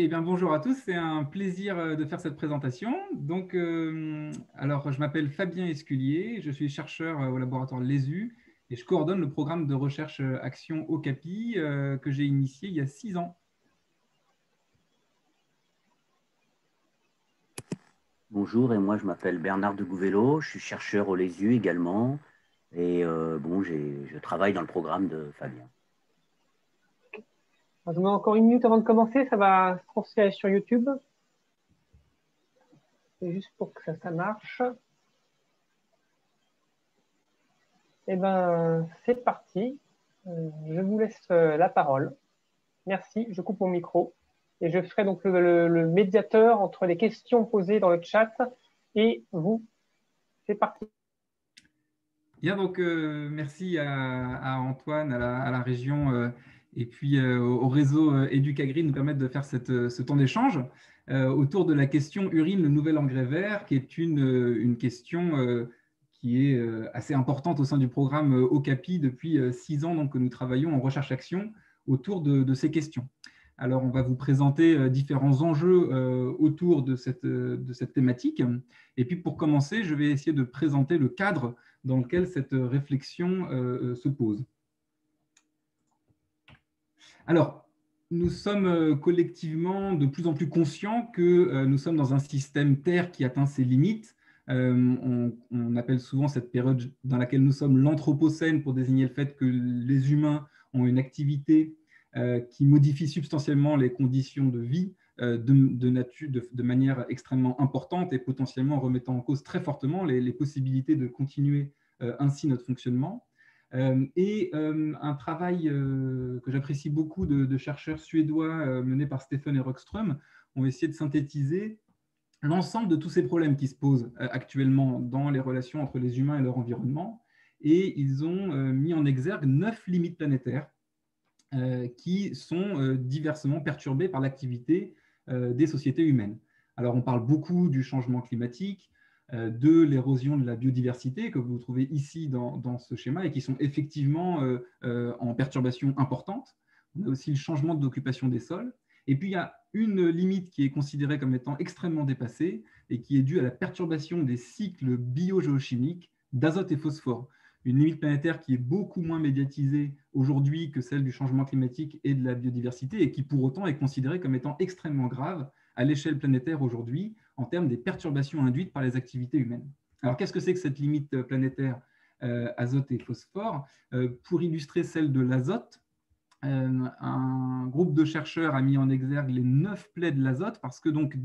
Eh bien, bonjour à tous, c'est un plaisir de faire cette présentation. Donc, alors, je m'appelle Fabien Esculier, je suis chercheur au laboratoire LESU et je coordonne le programme de recherche Action Okapi que j'ai initié il y a 6 ans. Bonjour, et moi je m'appelle Bernard de Gouvello, je suis chercheur au LESU également, et je travaille dans le programme de Fabien. Je vous mets encore une minute avant de commencer, ça va se transférer sur YouTube. C'est juste pour que ça marche. Eh bien, c'est parti. Je vous laisse la parole. Merci, je coupe mon micro. Et je ferai donc le médiateur entre les questions posées dans le chat et vous. C'est parti. Bien, donc merci à Antoine, à la région et puis au réseau Educagri de nous permettre de faire ce temps d'échange autour de la question urine, le nouvel engrais vert, qui est une question qui est assez importante au sein du programme OCAPI depuis 6 ans donc, que nous travaillons en recherche-action autour de ces questions. Alors, on va vous présenter différents enjeux autour de cette thématique. Et puis, pour commencer, je vais essayer de présenter le cadre dans lequel cette réflexion se pose. Alors, nous sommes collectivement de plus en plus conscients que nous sommes dans un système Terre qui atteint ses limites. On appelle souvent cette période dans laquelle nous sommes l'anthropocène pour désigner le fait que les humains ont une activité qui modifie substantiellement les conditions de vie de manière extrêmement importante et potentiellement remettant en cause très fortement les possibilités de continuer ainsi notre fonctionnement. Un travail que j'apprécie beaucoup de chercheurs suédois menés par Stephen et Rockström ont essayé de synthétiser l'ensemble de tous ces problèmes qui se posent actuellement dans les relations entre les humains et leur environnement. Et ils ont mis en exergue 9 limites planétaires qui sont diversement perturbées par l'activité des sociétés humaines. Alors, on parle beaucoup du changement climatique, de l'érosion de la biodiversité que vous trouvez ici dans ce schéma et qui sont effectivement en perturbation importante. On a aussi le changement d'occupation des sols. Et puis, il y a une limite qui est considérée comme étant extrêmement dépassée et qui est due à la perturbation des cycles biogéochimiques d'azote et phosphore. Une limite planétaire qui est beaucoup moins médiatisée aujourd'hui que celle du changement climatique et de la biodiversité et qui pour autant est considérée comme étant extrêmement grave à l'échelle planétaire aujourd'hui en termes des perturbations induites par les activités humaines. Alors qu'est-ce que c'est que cette limite planétaire azote et phosphore? Pour illustrer celle de l'azote, un groupe de chercheurs a mis en exergue les 9 plaies de l'azote parce que donc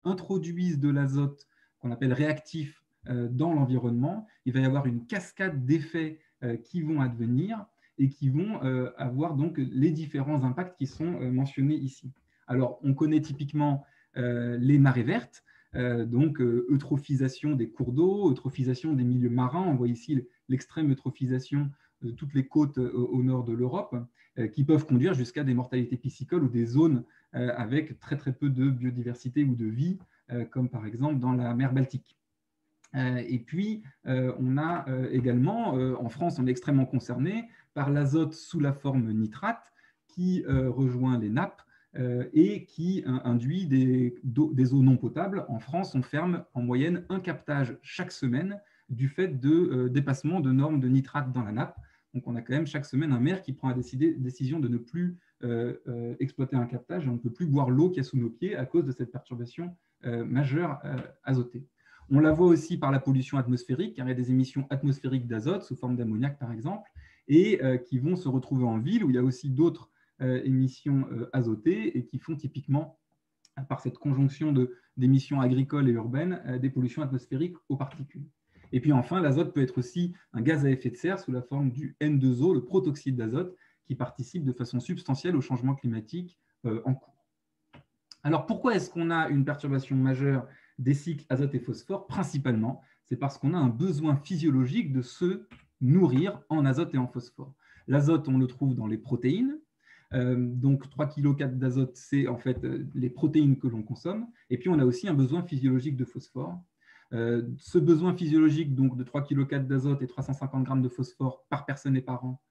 introduisent de l'azote qu'on appelle réactif dans l'environnement, il va y avoir une cascade d'effets qui vont advenir et qui vont avoir donc les différents impacts qui sont mentionnés ici. Alors, on connaît typiquement les marées vertes, donc eutrophisation des cours d'eau, eutrophisation des milieux marins. On voit ici l'extrême eutrophisation de toutes les côtes au nord de l'Europe, qui peuvent conduire jusqu'à des mortalités piscicoles ou des zones avec très très peu de biodiversité ou de vie, comme par exemple dans la mer Baltique. Et puis, on a également, en France, on est extrêmement concerné par l'azote sous la forme nitrate qui rejoint les nappes et qui induit des eaux non potables. En France, on ferme en moyenne un captage chaque semaine du fait de dépassement de normes de nitrate dans la nappe. Donc, on a quand même chaque semaine un maire qui prend la décision de ne plus exploiter un captage et on ne peut plus boire l'eau qu'il y a sous nos pieds à cause de cette perturbation majeure azotée. On la voit aussi par la pollution atmosphérique, car il y a des émissions atmosphériques d'azote sous forme d'ammoniac, par exemple, et qui vont se retrouver en ville où il y a aussi d'autres émissions azotées et qui font typiquement, par cette conjonction d'émissions agricoles et urbaines, des pollutions atmosphériques aux particules. Et puis enfin, l'azote peut être aussi un gaz à effet de serre sous la forme du N2O, le protoxyde d'azote, qui participe de façon substantielle au changement climatique en cours. Alors pourquoi est-ce qu'on a une perturbation majeure des cycles azote et phosphore? Principalement, c'est parce qu'on a un besoin physiologique de se nourrir en azote et en phosphore. L'azote, on le trouve dans les protéines. Donc 3,4 kg d'azote, c'est en fait les protéines que l'on consomme. Et puis on a aussi un besoin physiologique de phosphore. Ce besoin physiologique donc, de 3,4 kg d'azote et 350 g de phosphore par personne et par an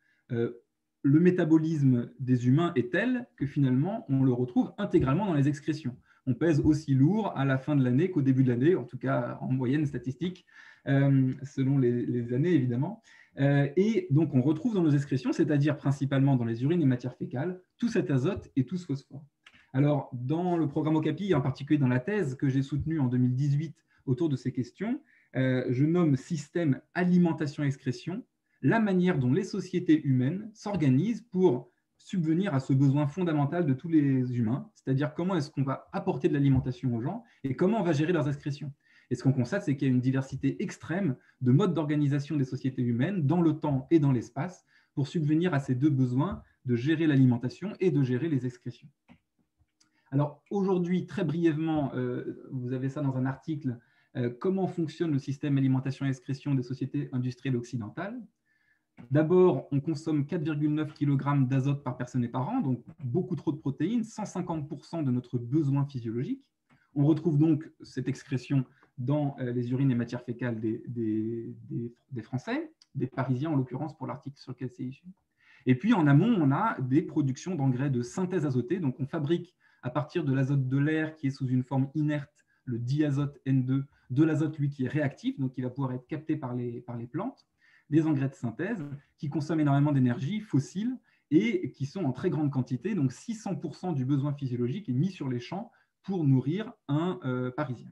le métabolisme des humains est tel que finalement, on le retrouve intégralement dans les excrétions. On pèse aussi lourd à la fin de l'année qu'au début de l'année, en tout cas en moyenne statistique, selon les années évidemment. Et donc, on retrouve dans nos excrétions, c'est-à-dire principalement dans les urines et matières fécales, tout cet azote et tout ce phosphore. Alors, dans le programme Okapi, en particulier dans la thèse que j'ai soutenue en 2018 autour de ces questions, je nomme système alimentation-excrétion la manière dont les sociétés humaines s'organisent pour subvenir à ce besoin fondamental de tous les humains, c'est-à-dire comment est-ce qu'on va apporter de l'alimentation aux gens et comment on va gérer leurs excrétions. Et ce qu'on constate, c'est qu'il y a une diversité extrême de modes d'organisation des sociétés humaines dans le temps et dans l'espace pour subvenir à ces deux besoins de gérer l'alimentation et de gérer les excrétions. Alors aujourd'hui, très brièvement, vous avez ça dans un article, comment fonctionne le système alimentation-excrétion des sociétés industrielles occidentales. D'abord, on consomme 4,9 kg d'azote par personne et par an, donc beaucoup trop de protéines, 150% de notre besoin physiologique. On retrouve donc cette excrétion dans les urines et matières fécales des Français, des Parisiens en l'occurrence pour l'article sur lequel c'est issu. Et puis en amont, on a des productions d'engrais de synthèse azotée, donc on fabrique à partir de l'azote de l'air qui est sous une forme inerte, le diazote N2, de l'azote lui qui est réactif, donc qui va pouvoir être capté par les plantes, des engrais de synthèse qui consomment énormément d'énergie fossile et qui sont en très grande quantité, donc 600% du besoin physiologique est mis sur les champs pour nourrir un Parisien.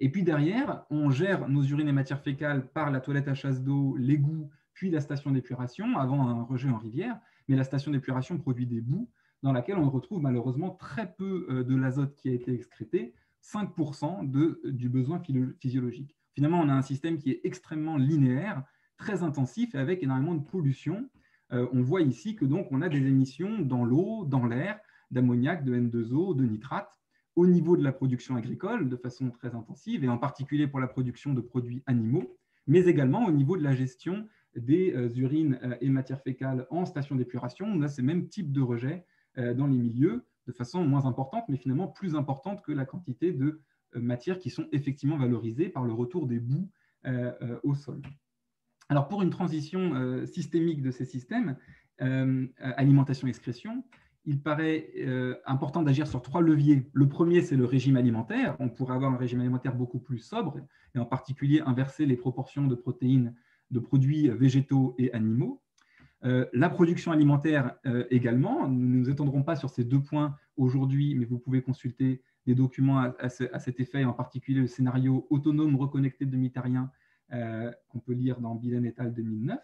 Et puis derrière, on gère nos urines et matières fécales par la toilette à chasse d'eau, l'égout, puis la station d'épuration, avant un rejet en rivière, mais la station d'épuration produit des boues dans laquelle on retrouve malheureusement très peu de l'azote qui a été excrété, 5% du besoin physiologique. Finalement, on a un système qui est extrêmement linéaire, très intensif et avec énormément de pollution. On voit ici que donc on a des émissions dans l'eau, dans l'air, d'ammoniac, de N2O, de nitrate, au niveau de la production agricole de façon très intensive, et en particulier pour la production de produits animaux, mais également au niveau de la gestion des urines et matières fécales en station d'épuration. On a ces mêmes types de rejets dans les milieux, de façon moins importante, mais finalement plus importante que la quantité de matières qui sont effectivement valorisées par le retour des boues au sol. Alors, pour une transition systémique de ces systèmes, alimentation-excrétion, il paraît important d'agir sur 3 leviers. Le premier, c'est le régime alimentaire. On pourrait avoir un régime alimentaire beaucoup plus sobre, et en particulier inverser les proportions de protéines de produits végétaux et animaux. La production alimentaire également. Nous ne nous étendrons pas sur ces 2 points aujourd'hui, mais vous pouvez consulter des documents à cet effet, en particulier le scénario autonome reconnecté de Mitarien, qu'on peut lire dans Bilen et al. 2009.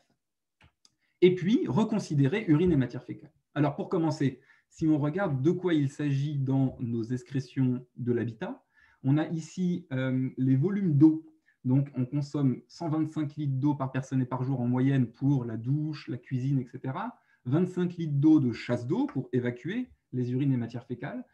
Et puis, reconsidérer urine et matière fécale. Alors, pour commencer, si on regarde de quoi il s'agit dans nos excrétions de l'habitat, on a ici les volumes d'eau. Donc, on consomme 125 litres d'eau par personne et par jour en moyenne pour la douche, la cuisine, etc. 25 litres d'eau de chasse d'eau pour évacuer les urines et matières fécales,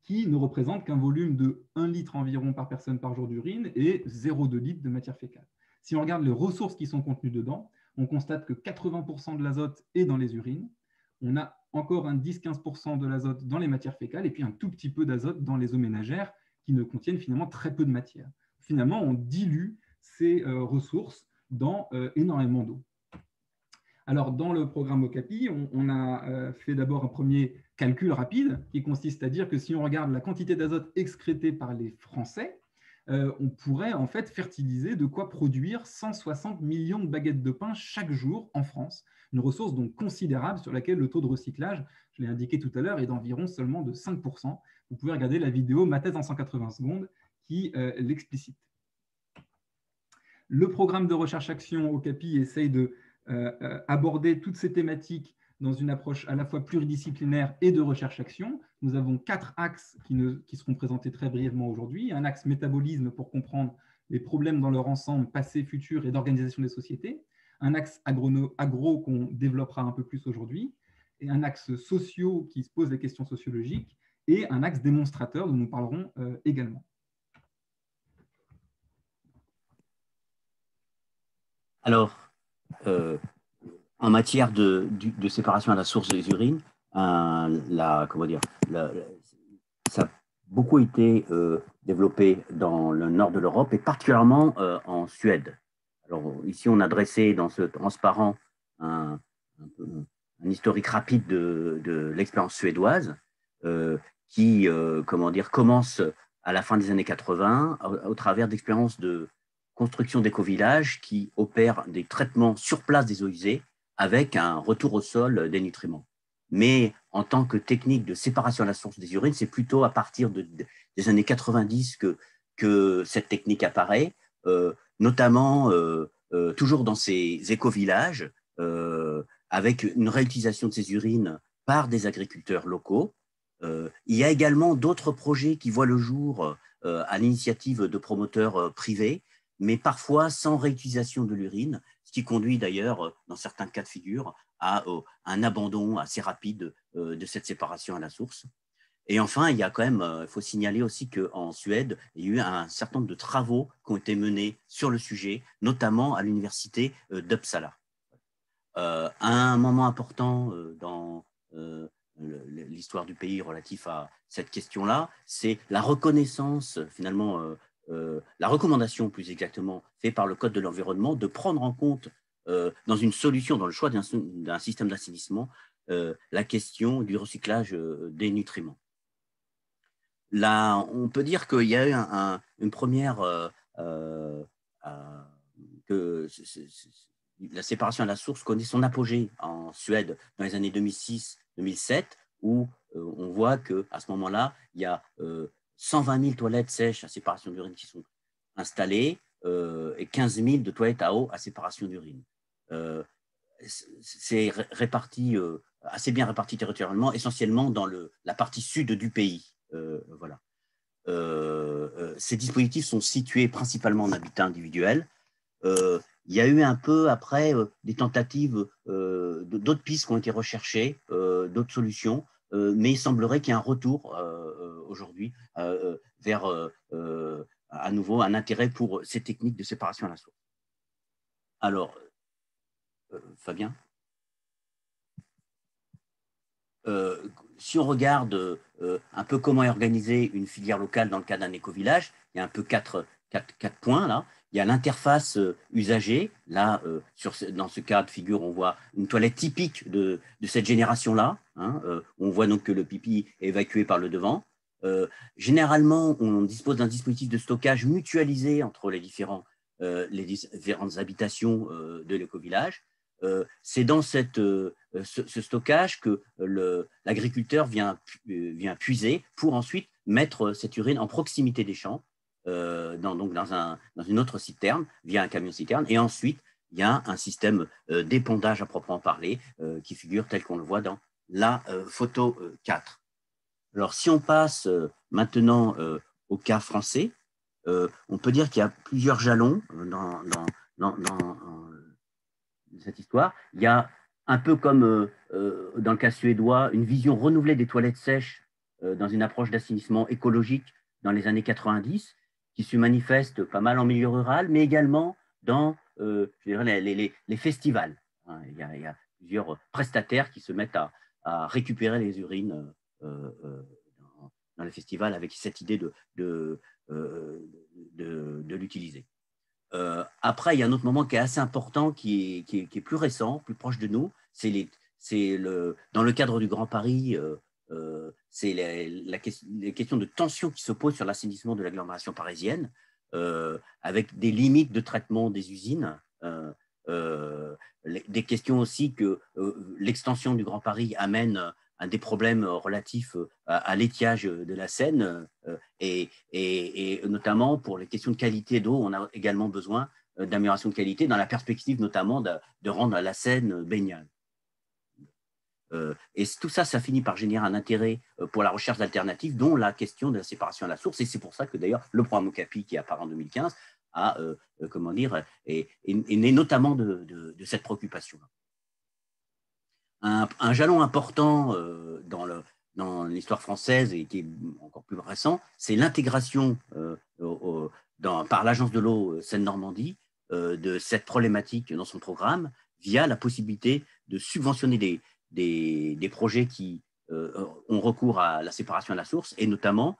qui ne représente qu'un volume de 1 litre environ par personne par jour d'urine et 0,2 litres de matière fécale. Si on regarde les ressources qui sont contenues dedans, on constate que 80% de l'azote est dans les urines. On a encore un 10-15% de l'azote dans les matières fécales et puis un tout petit peu d'azote dans les eaux ménagères qui ne contiennent finalement très peu de matière. Finalement, on dilue ces ressources dans énormément d'eau. Alors, dans le programme Okapi, on a fait d'abord un premier calcul rapide qui consiste à dire que si on regarde la quantité d'azote excrétée par les Français, on pourrait en fait fertiliser de quoi produire 160 millions de baguettes de pain chaque jour en France. Une ressource donc considérable sur laquelle le taux de recyclage, je l'ai indiqué tout à l'heure, est d'environ seulement de 5%. Vous pouvez regarder la vidéo Ma thèse en 180 secondes qui l'explicite. Le programme de recherche-action Okapi essaye de aborder toutes ces thématiques dans une approche à la fois pluridisciplinaire et de recherche-action. Nous avons 4 axes qui seront présentés très brièvement aujourd'hui. Un axe métabolisme pour comprendre les problèmes dans leur ensemble, passé, futur et d'organisation des sociétés. Un axe agro qu'on développera un peu plus aujourd'hui. Et un axe sociaux qui se pose des questions sociologiques. Et un axe démonstrateur dont nous parlerons également. Alors, en matière de séparation à la source des urines, ça a beaucoup été développé dans le nord de l'Europe et particulièrement en Suède. Alors ici, on a dressé dans ce transparent un historique rapide de l'expérience suédoise qui commence à la fin des années 80 au travers d'expériences de construction d'éco-villages qui opèrent des traitements sur place des eaux usées avec un retour au sol des nutriments. Mais en tant que technique de séparation à la source des urines, c'est plutôt à partir des années 90 que cette technique apparaît, notamment toujours dans ces éco-villages, avec une réutilisation de ces urines par des agriculteurs locaux. Il y a également d'autres projets qui voient le jour à l'initiative de promoteurs privés, mais parfois sans réutilisation de l'urine, ce qui conduit d'ailleurs, dans certains cas de figure, à un abandon assez rapide de cette séparation à la source. Et enfin, il y a quand même, il faut signaler aussi qu'en Suède, il y a eu un certain nombre de travaux qui ont été menés sur le sujet, notamment à l'université d'Uppsala. Un moment important dans l'histoire du pays relatif à cette question-là, c'est la reconnaissance, finalement, la recommandation plus exactement, faite par le Code de l'environnement de prendre en compte dans une solution, dans le choix d'un système d'assainissement, la question du recyclage des nutriments. Là, on peut dire qu'il y a eu une première que la séparation à la source connaît son apogée en Suède dans les années 2006-2007, où on voit qu'à ce moment-là, il y a 120 000 toilettes sèches à séparation d'urine qui sont installées et 15 000 de toilettes à eau à séparation d'urine. C'est réparti, assez bien réparti territorialement, essentiellement dans la partie sud du pays. Voilà. Ces dispositifs sont situés principalement en habitat individuel. Il y a eu un peu après des tentatives, d'autres pistes qui ont été recherchées, d'autres solutions, mais il semblerait qu'il y ait un retour aujourd'hui vers à nouveau un intérêt pour ces techniques de séparation à la source. Alors, Fabien, si on regarde un peu comment est organisée une filière locale dans le cas d'un éco-village, il y a un peu quatre points là. Il y a l'interface usagée. Là, dans ce cas de figure, on voit une toilette typique de cette génération-là. Hein, on voit donc que le pipi est évacué par le devant. Généralement, on dispose d'un dispositif de stockage mutualisé entre les différentes habitations de l'éco-village. C'est dans ce stockage que l'agriculteur vient puiser pour ensuite mettre cette urine en proximité des champs, dans une autre citerne, via un camion citerne. Et ensuite, il y a un système d'épandage à proprement parler qui figure tel qu'on le voit dans la photo 4. Alors, si on passe maintenant au cas français, on peut dire qu'il y a plusieurs jalons dans cette histoire. Il y a un peu comme dans le cas suédois, une vision renouvelée des toilettes sèches dans une approche d'assainissement écologique dans les années 90, qui se manifeste pas mal en milieu rural, mais également dans je dirais, les festivals. Hein, il y a plusieurs prestataires qui se mettent à récupérer les urines dans les festivals avec cette idée de l'utiliser. Après, il y a un autre moment qui est assez important, qui est plus récent, plus proche de nous. Dans le cadre du Grand Paris, c'est les questions de tension qui se posent sur l'assainissement de l'agglomération parisienne, avec des limites de traitement des usines, des questions aussi que l'extension du Grand Paris amène à des problèmes relatifs à l'étiage de la Seine, et notamment pour les questions de qualité d'eau, on a également besoin d'amélioration de qualité dans la perspective notamment de rendre la Seine baignable. Et tout ça, ça finit par générer un intérêt pour la recherche d'alternatives, dont la question de la séparation à la source. Et c'est pour ça que d'ailleurs le programme Okapi, qui apparaît en 2015, est né notamment de cette préoccupation-là. Un jalon important dans l'histoire française et qui est encore plus récent, c'est l'intégration par l'Agence de l'eau Seine-Normandie de cette problématique dans son programme via la possibilité de subventionner des projets qui ont recours à la séparation à la source, et notamment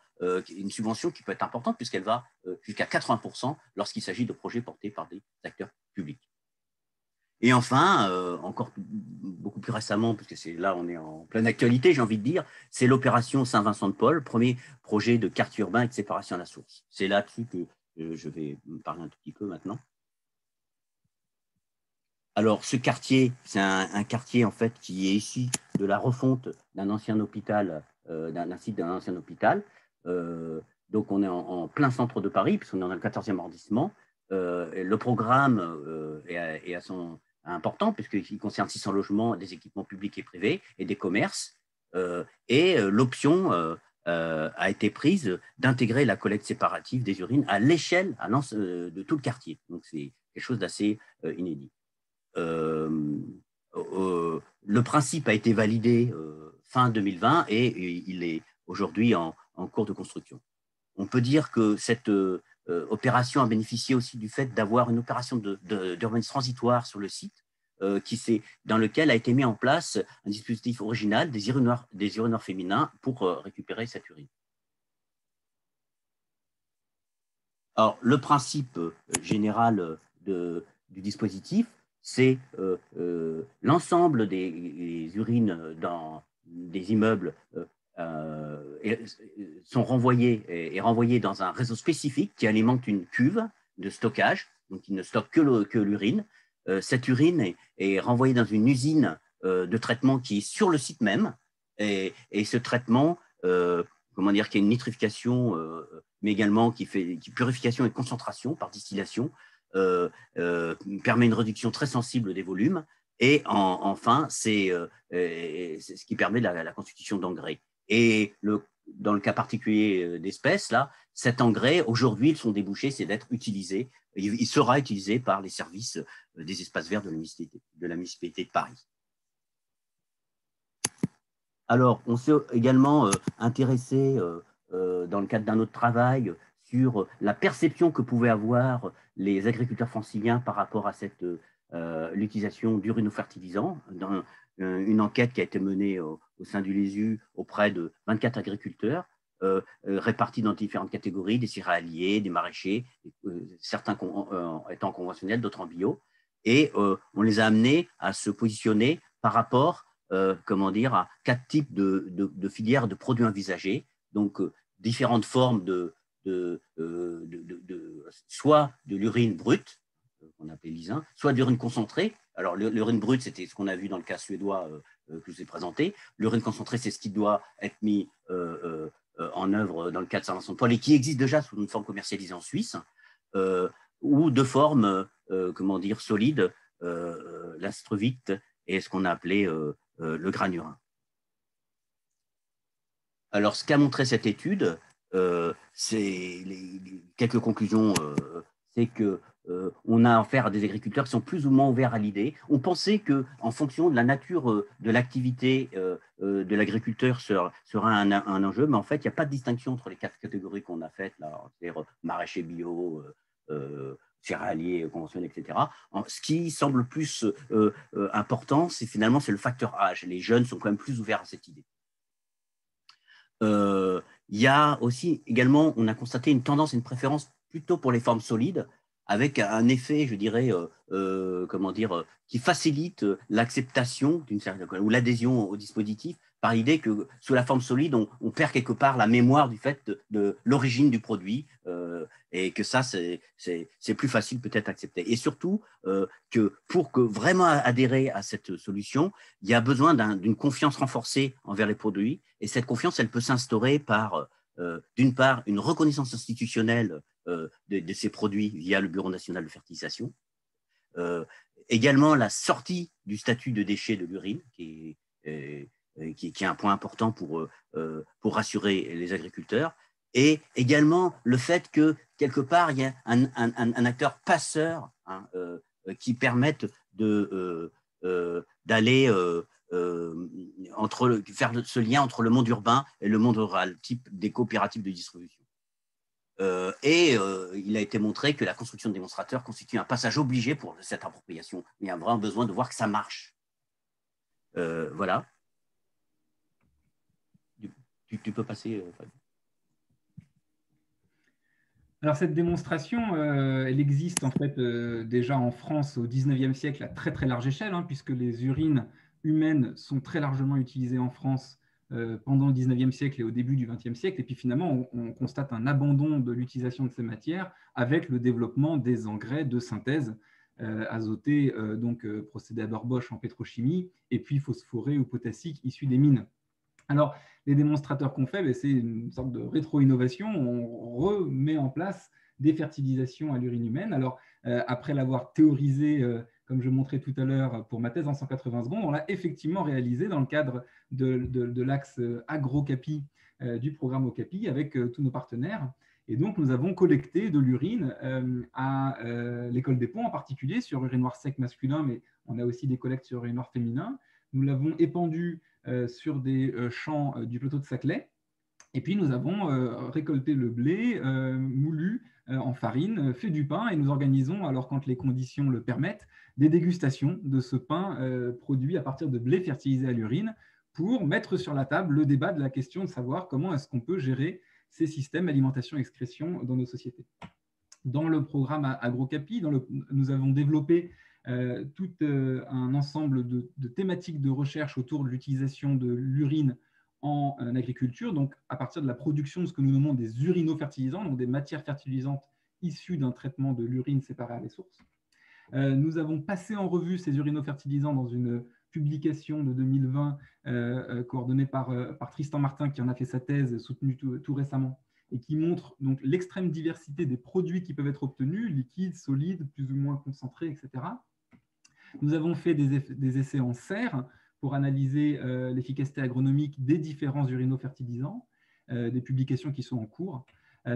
une subvention qui peut être importante puisqu'elle va jusqu'à 80% lorsqu'il s'agit de projets portés par des acteurs publics. Et enfin, encore beaucoup beaucoup plus récemment, parce que c'est là on est en pleine actualité, j'ai envie de dire, c'est l'opération Saint-Vincent-de-Paul, premier projet de quartier urbain avec séparation à la source. C'est là-dessus que je vais parler un tout petit peu maintenant. Alors, ce quartier, c'est un quartier en fait qui est issu de la refonte d'un ancien hôpital, d'un site d'un ancien hôpital. Donc, on est en plein centre de Paris, puisqu'on est dans le 14e arrondissement. Le programme est important, puisqu'il concerne 600 logements, des équipements publics et privés et des commerces. L'option a été prise d'intégrer la collecte séparative des urines à l'échelle de tout le quartier. Donc, c'est quelque chose d'assez inédit. Le principe a été validé fin 2020 et il est aujourd'hui en cours de construction. On peut dire que cette opération a bénéficié aussi du fait d'avoir une opération d'urbanisme transitoire sur le site dans lequel a été mis en place un dispositif original des urinoirs féminins pour récupérer cette urine. Alors, le principe général du dispositif, c'est l'ensemble des urines dans des immeubles sont renvoyées et renvoyées dans un réseau spécifique qui alimente une cuve de stockage, donc il ne stocke que l'urine. Cette urine est renvoyée dans une usine de traitement qui est sur le site même, et ce traitement, comment dire, qui a une nitrification, mais également qui purification et concentration par distillation, permet une réduction très sensible des volumes. Et enfin, c'est ce qui permet la constitution d'engrais. Et dans le cas particulier d'espèces, là, cet engrais, aujourd'hui, son débouché, c'est d'être utilisé. Il sera utilisé par les services des espaces verts de la municipalité de Paris. Alors, on s'est également intéressé, dans le cadre d'un autre travail, sur la perception que pouvaient avoir les agriculteurs franciliens par rapport à l'utilisation d'urinofertilisants, dans une enquête qui a été menée au sein du LESU auprès de 24 agriculteurs, répartis dans différentes catégories, des céréaliers, des maraîchers, certains étant conventionnels, d'autres en bio. Et on les a amenés à se positionner par rapport comment dire, à 4 types de filières de produits envisagés, donc différentes formes soit de l'urine brute, qu'on appelait l'ISIN, soit de l'urine concentrée. Alors l'urine brute, c'était ce qu'on a vu dans le cas suédois que je vous ai présenté. L'urine concentrée, c'est ce qui doit être mis en œuvre dans le cas de Saint-Vincent-de-Paul et qui existe déjà sous une forme commercialisée en Suisse, ou de forme, comment dire, solide, l'astrovite et ce qu'on a appelé le granurin. Alors, ce qu'a montré cette étude, c'est quelques conclusions, c'est que on a affaire à des agriculteurs qui sont plus ou moins ouverts à l'idée. On pensait qu'en fonction de la nature de l'activité de l'agriculteur sera un enjeu, mais en fait, il n'y a pas de distinction entre les 4 catégories qu'on a faites, là, c'est-à-dire maraîcher bio, céréaliers conventionnels, etc. Ce qui semble plus important, c'est le facteur âge. Les jeunes sont quand même plus ouverts à cette idée. Il y a aussi également, on a constaté une tendance et une préférence plutôt pour les formes solides, avec un effet, je dirais, comment dire, qui facilite l'acceptation d'une certaine ou l'adhésion au dispositif, par l'idée que sous la forme solide, on perd quelque part la mémoire du fait de l'origine du produit, et que ça, c'est plus facile peut-être à accepter. Et surtout, que pour vraiment adhérer à cette solution, il y a besoin d'une confiance renforcée envers les produits, et cette confiance, elle peut s'instaurer par, d'une part, une reconnaissance institutionnelle de ces produits via le Bureau national de fertilisation, également la sortie du statut de déchet de l'urine, qui est un point important pour rassurer les agriculteurs, et également le fait que, quelque part, il y a un acteur passeur, hein, qui permette d'aller faire ce lien entre le monde urbain et le monde rural, type des coopératives de distribution. Il a été montré que la construction de démonstrateurs constitue un passage obligé pour cette appropriation. Il y a vraiment besoin de voir que ça marche. Voilà. Tu peux passer, Fabien. Alors cette démonstration, elle existe en fait déjà en France au 19e siècle à très très large échelle, hein, puisque les urines humaines sont très largement utilisées en France pendant le 19e siècle et au début du 20e siècle. Et puis finalement, on constate un abandon de l'utilisation de ces matières avec le développement des engrais de synthèse azotés, donc procédés Haber-Bosch en pétrochimie, et puis phosphorés ou potassiques issus des mines. Alors, les démonstrateurs qu'on fait, c'est une sorte de rétro-innovation. On remet en place des fertilisations à l'urine humaine. Alors, après l'avoir théorisé, comme je montrais tout à l'heure, pour ma thèse en 180 secondes, on l'a effectivement réalisé dans le cadre de l'axe AgroCapi du programme OCAPI avec tous nos partenaires. Et donc, nous avons collecté de l'urine à l'école des ponts, en particulier sur urinoir sec masculin, mais on a aussi des collectes sur urinoir féminin. Nous l'avons épandu sur des champs du plateau de Saclay. Et puis, nous avons récolté le blé moulu en farine, fait du pain, et nous organisons, alors quand les conditions le permettent, des dégustations de ce pain produit à partir de blé fertilisé à l'urine pour mettre sur la table le débat de la question de savoir comment est-ce qu'on peut gérer ces systèmes alimentation-excrétion dans nos sociétés. Dans le programme AgroCapi, nous avons développé tout un ensemble de thématiques de recherche autour de l'utilisation de l'urine en agriculture, donc à partir de la production de ce que nous nommons des urinofertilisants, donc des matières fertilisantes issues d'un traitement de l'urine séparée à les sources. Nous avons passé en revue ces urinofertilisants dans une publication de 2020 coordonnée par Tristan Martin, qui en a fait sa thèse, soutenue tout récemment, et qui montre donc l'extrême diversité des produits qui peuvent être obtenus, liquides, solides, plus ou moins concentrés, etc. Nous avons fait des essais en serre pour analyser l'efficacité agronomique des différents urinofertilisants, des publications qui sont en cours.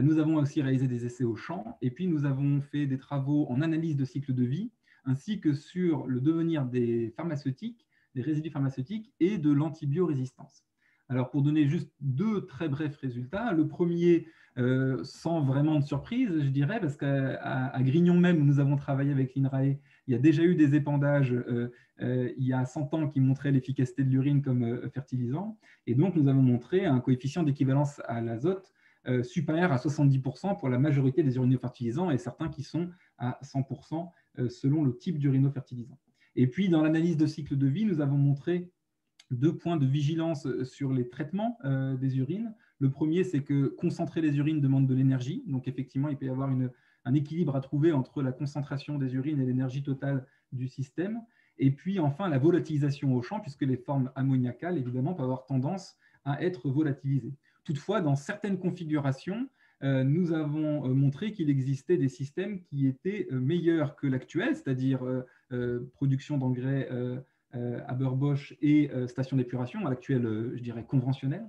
Nous avons aussi réalisé des essais au champ, et puis nous avons fait des travaux en analyse de cycle de vie, ainsi que sur le devenir des pharmaceutiques, des résidus pharmaceutiques et de l'antibiorésistance. Alors, pour donner juste deux très brefs résultats, le premier, sans vraiment de surprise, je dirais, parce qu'à Grignon même, où nous avons travaillé avec l'INRAE, il y a déjà eu des épandages il y a 100 ans qui montraient l'efficacité de l'urine comme fertilisant. Et donc, nous avons montré un coefficient d'équivalence à l'azote supérieur à 70% pour la majorité des urinofertilisants et certains qui sont à 100% selon le type d'urinofertilisant. Et puis, dans l'analyse de cycle de vie, nous avons montré deux points de vigilance sur les traitements des urines. Le premier, c'est que concentrer les urines demande de l'énergie. Donc, effectivement, il peut y avoir un équilibre à trouver entre la concentration des urines et l'énergie totale du système. Et puis, enfin, la volatilisation au champ, puisque les formes ammoniacales, évidemment, peuvent avoir tendance à être volatilisées. Toutefois, dans certaines configurations, nous avons montré qu'il existait des systèmes qui étaient meilleurs que l'actuel, c'est-à-dire production d'engrais Haber-Bosch et station d'épuration, à l'actuel, je dirais, conventionnel,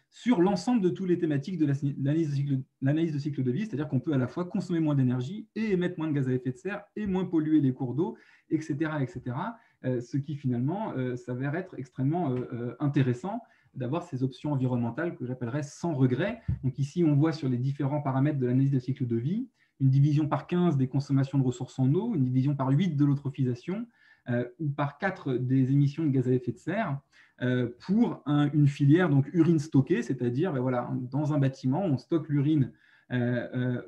sur l'ensemble de toutes les thématiques de l'analyse de cycle de vie, c'est-à-dire qu'on peut à la fois consommer moins d'énergie et émettre moins de gaz à effet de serre et moins polluer les cours d'eau, etc., etc., ce qui finalement s'avère être extrêmement intéressant d'avoir ces options environnementales que j'appellerais sans regret. Donc ici, on voit sur les différents paramètres de l'analyse de cycle de vie, une division par 15 des consommations de ressources en eau, une division par 8 de l'eutrophisation, ou par 4 des émissions de gaz à effet de serre pour une filière donc urine stockée, c'est-à-dire voilà, dans un bâtiment, on stocke l'urine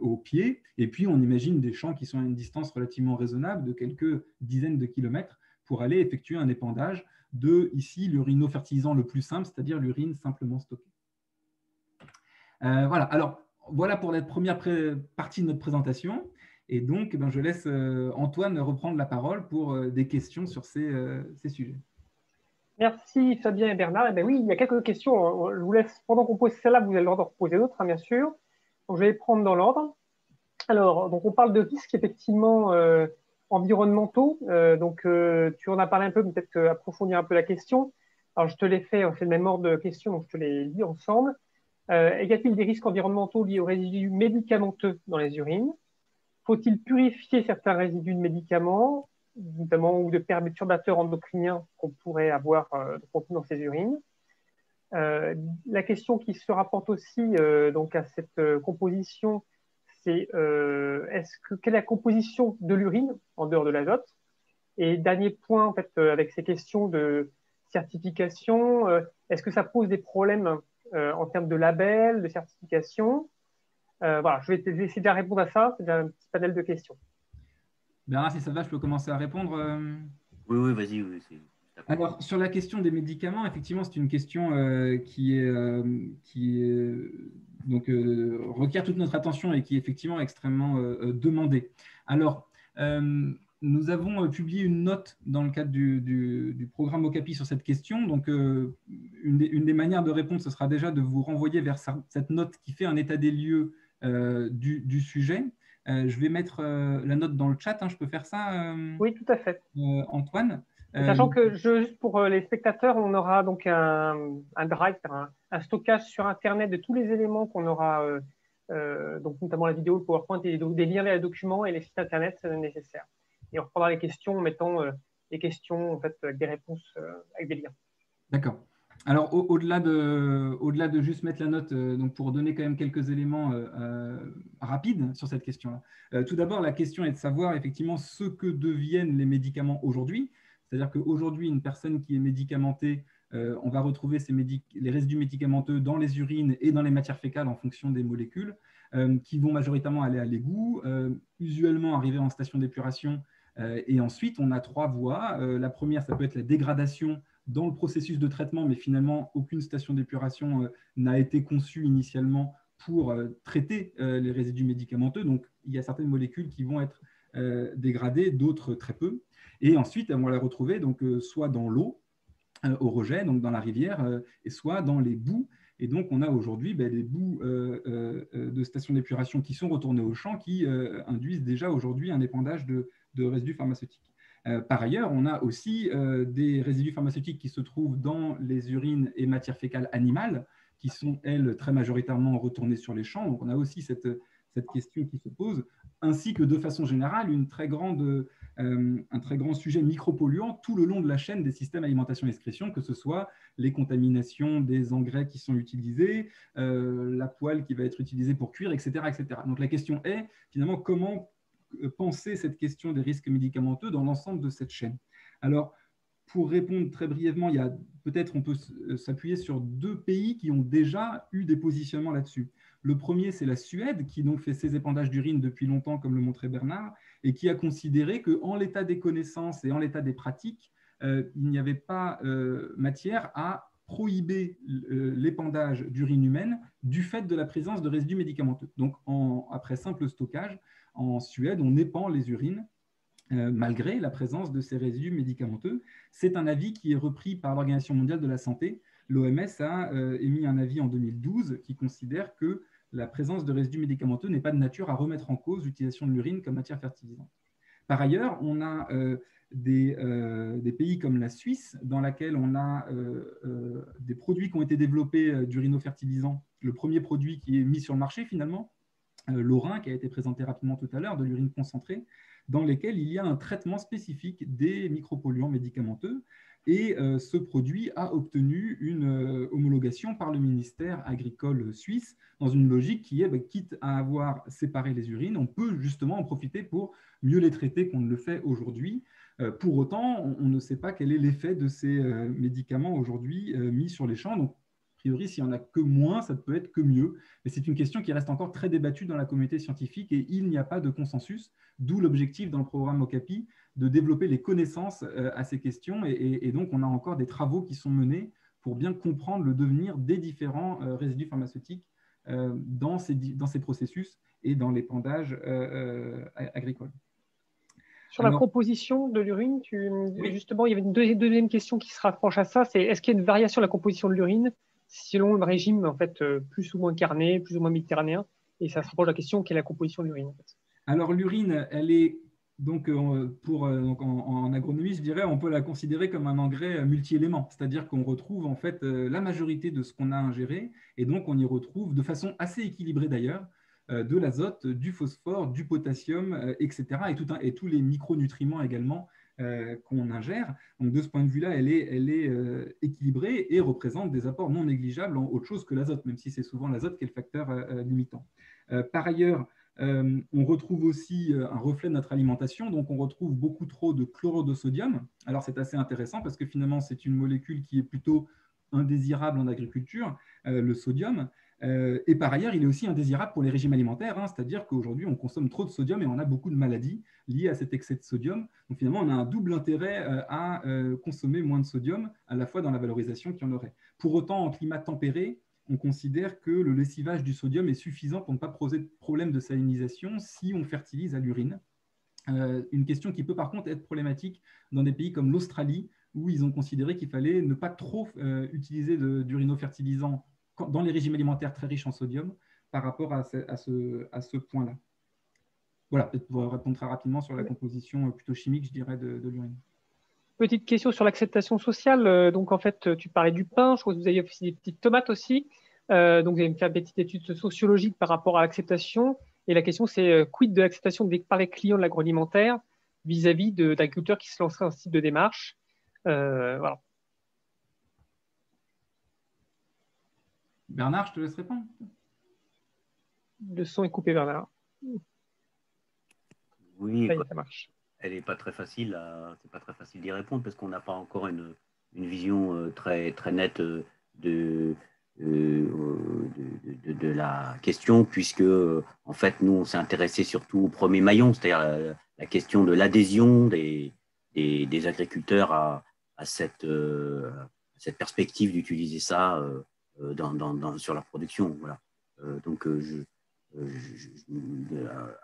au pied et puis on imagine des champs qui sont à une distance relativement raisonnable de quelques dizaines de kilomètres pour aller effectuer un épandage de, ici, l'urinofertilisant le plus simple, c'est-à-dire l'urine simplement stockée. Voilà, alors voilà pour la première partie de notre présentation. Et donc, je laisse Antoine reprendre la parole pour des questions sur ces sujets. Merci Fabien et Bernard. Eh bien, oui, il y a quelques questions. Je vous laisse, pendant qu'on pose celle-là, vous avez le droit d'en reposer d'autres, hein, bien sûr. Donc, je vais les prendre dans l'ordre. Alors, donc, on parle de risques effectivement environnementaux. Tu en as parlé un peu, peut-être approfondir un peu la question. Alors, je te l'ai fait, on fait le même ordre de questions, donc je te les lis ensemble. Y a-t-il des risques environnementaux liés aux résidus médicamenteux dans les urines? Faut-il purifier certains résidus de médicaments, notamment ou de perturbateurs endocriniens qu'on pourrait avoir contenus dans ces urines? La question qui se rapporte aussi donc à cette composition, c'est quelle est la composition de l'urine en dehors de l'azote? Et dernier point, en fait, avec ces questions de certification, est-ce que ça pose des problèmes en termes de label, de certification? Voilà, je vais essayer de répondre à ça. C'est un petit panel de questions. Bernard, si ça va, je peux commencer à répondre. Oui, vas-y. Oui, Alors, sur la question des médicaments, effectivement, c'est une question requiert toute notre attention et qui est effectivement extrêmement demandée. Alors, nous avons publié une note dans le cadre du programme Okapi sur cette question. Donc, une des manières de répondre, ce sera déjà de vous renvoyer vers cette note qui fait un état des lieux du sujet. Je vais mettre la note dans le chat, hein, je peux faire ça, Oui, tout à fait. Antoine. Sachant que, juste pour les spectateurs, on aura donc un drive, un stockage sur Internet de tous les éléments qu'on aura, donc notamment la vidéo, le PowerPoint et des liens vers les documents et les sites Internet nécessaires. Et on reprendra les questions en mettant les questions en fait, avec des réponses, avec des liens. D'accord. Alors, au-delà de juste mettre la note, donc pour donner quand même quelques éléments rapides sur cette question-là. Tout d'abord, la question est de savoir effectivement ce que deviennent les médicaments aujourd'hui. C'est-à-dire qu'aujourd'hui, une personne qui est médicamentée, on va retrouver les résidus médicamenteux dans les urines et dans les matières fécales en fonction des molécules, qui vont majoritairement aller à l'égout, usuellement arriver en station d'épuration. Et ensuite, on a 3 voies. La première, ça peut être la dégradation dans le processus de traitement, mais finalement, aucune station d'épuration n'a été conçue initialement pour traiter les résidus médicamenteux. Donc, il y a certaines molécules qui vont être dégradées, d'autres très peu. Et ensuite, on va les retrouver donc, soit dans l'eau, au rejet, donc dans la rivière, et soit dans les boues. Et donc, on a aujourd'hui des boues de stations d'épuration qui sont retournées au champ, qui induisent déjà aujourd'hui un épandage de résidus pharmaceutiques. Par ailleurs, on a aussi des résidus pharmaceutiques qui se trouvent dans les urines et matières fécales animales, qui sont, elles, très majoritairement retournées sur les champs. Donc, on a aussi cette question qui se pose, ainsi que de façon générale, un très grand sujet micropolluant tout le long de la chaîne des systèmes alimentation-excrétion, que ce soit les contaminations des engrais qui sont utilisés, la poêle qui va être utilisée pour cuire, etc., etc. Donc la question est finalement comment penser cette question des risques médicamenteux dans l'ensemble de cette chaîne. Alors, pour répondre très brièvement, peut-être on peut s'appuyer sur 2 pays qui ont déjà eu des positionnements là-dessus. Le premier, c'est la Suède, qui donc fait ses épandages d'urine depuis longtemps, comme le montrait Bernard, et qui a considéré qu'en l'état des connaissances et en l'état des pratiques, il n'y avait pas matière à prohiber l'épandage d'urine humaine du fait de la présence de résidus médicamenteux. Donc, après simple stockage, en Suède, on épand les urines malgré la présence de ces résidus médicamenteux. C'est un avis qui est repris par l'Organisation mondiale de la santé. L'OMS a émis un avis en 2012 qui considère que la présence de résidus médicamenteux n'est pas de nature à remettre en cause l'utilisation de l'urine comme matière fertilisante. Par ailleurs, on a des pays comme la Suisse, dans laquelle on a des produits qui ont été développés d'urinofertilisants. Le premier produit qui est mis sur le marché, finalement, l'Orin, qui a été présenté rapidement tout à l'heure, de l'urine concentrée, dans lesquels il y a un traitement spécifique des micropolluants médicamenteux. Et ce produit a obtenu une homologation par le ministère agricole suisse dans une logique qui est, quitte à avoir séparé les urines, on peut justement en profiter pour mieux les traiter qu'on ne le fait aujourd'hui. Pour autant, on ne sait pas quel est l'effet de ces médicaments aujourd'hui mis sur les champs. Donc, a priori, s'il n'y en a que moins, ça ne peut être que mieux. Mais c'est une question qui reste encore très débattue dans la communauté scientifique et il n'y a pas de consensus, d'où l'objectif dans le programme Okapi de développer les connaissances à ces questions. Et donc, on a encore des travaux qui sont menés pour bien comprendre le devenir des différents résidus pharmaceutiques dans ces processus et dans l'épandage agricole. Sur la composition de l'urine, oui. Justement, il y avait une deuxième question qui se rapproche à ça, c'est est-ce qu'il y a une variation de la composition de l'urine selon le régime en fait, plus ou moins carné, plus ou moins méditerranéen, et ça se rapproche de la question quelle est la composition de l'urine en fait. Alors l'urine, elle est donc, en agronomie, je dirais, on peut la considérer comme un engrais multi-éléments, c'est-à-dire qu'on retrouve en fait la majorité de ce qu'on a ingéré, et donc on y retrouve de façon assez équilibrée d'ailleurs de l'azote, du phosphore, du potassium, etc. et tous les micronutriments également qu'on ingère. Donc de ce point de vue-là, elle est équilibrée et représente des apports non négligeables en autre chose que l'azote, même si c'est souvent l'azote qui est le facteur limitant. Par ailleurs, on retrouve aussi un reflet de notre alimentation, donc on retrouve beaucoup trop de chlorure de sodium. Alors c'est assez intéressant parce que finalement c'est une molécule qui est plutôt indésirable en agriculture, le sodium, Et par ailleurs, il est aussi indésirable pour les régimes alimentaires, hein, c'est-à-dire qu'aujourd'hui, on consomme trop de sodium et on a beaucoup de maladies liées à cet excès de sodium. Donc finalement, on a un double intérêt à consommer moins de sodium, à la fois dans la valorisation qu'il y en aurait. Pour autant, en climat tempéré, on considère que le lessivage du sodium est suffisant pour ne pas poser de problème de salinisation si on fertilise à l'urine. Une question qui peut par contre être problématique dans des pays comme l'Australie, où ils ont considéré qu'il fallait ne pas trop utiliser d'urinofertilisants dans les régimes alimentaires très riches en sodium par rapport à ce point-là. Voilà, peut-être pour répondre très rapidement sur la composition plutôt chimique, je dirais, de l'urine. Petite question sur l'acceptation sociale. Donc, en fait, tu parlais du pain. Je crois que vous avez aussi des petites tomates aussi. Donc, vous avez fait une petite étude sociologique par rapport à l'acceptation. Et la question, c'est quid de l'acceptation par les clients de l'agroalimentaire vis-à-vis d'agriculteurs qui se lanceraient dans ce type de démarche. Voilà. Bernard, je te laisse répondre. Le son est coupé, Bernard. Oui, ça marche. Elle n'est pas très facile, c'est pas très facile d'y répondre parce qu'on n'a pas encore une vision très, très nette de la question, puisque en fait, nous, on s'est intéressé surtout au premier maillon, c'est-à-dire la question de l'adhésion des agriculteurs à cette perspective d'utiliser ça sur leur production. Voilà. Donc,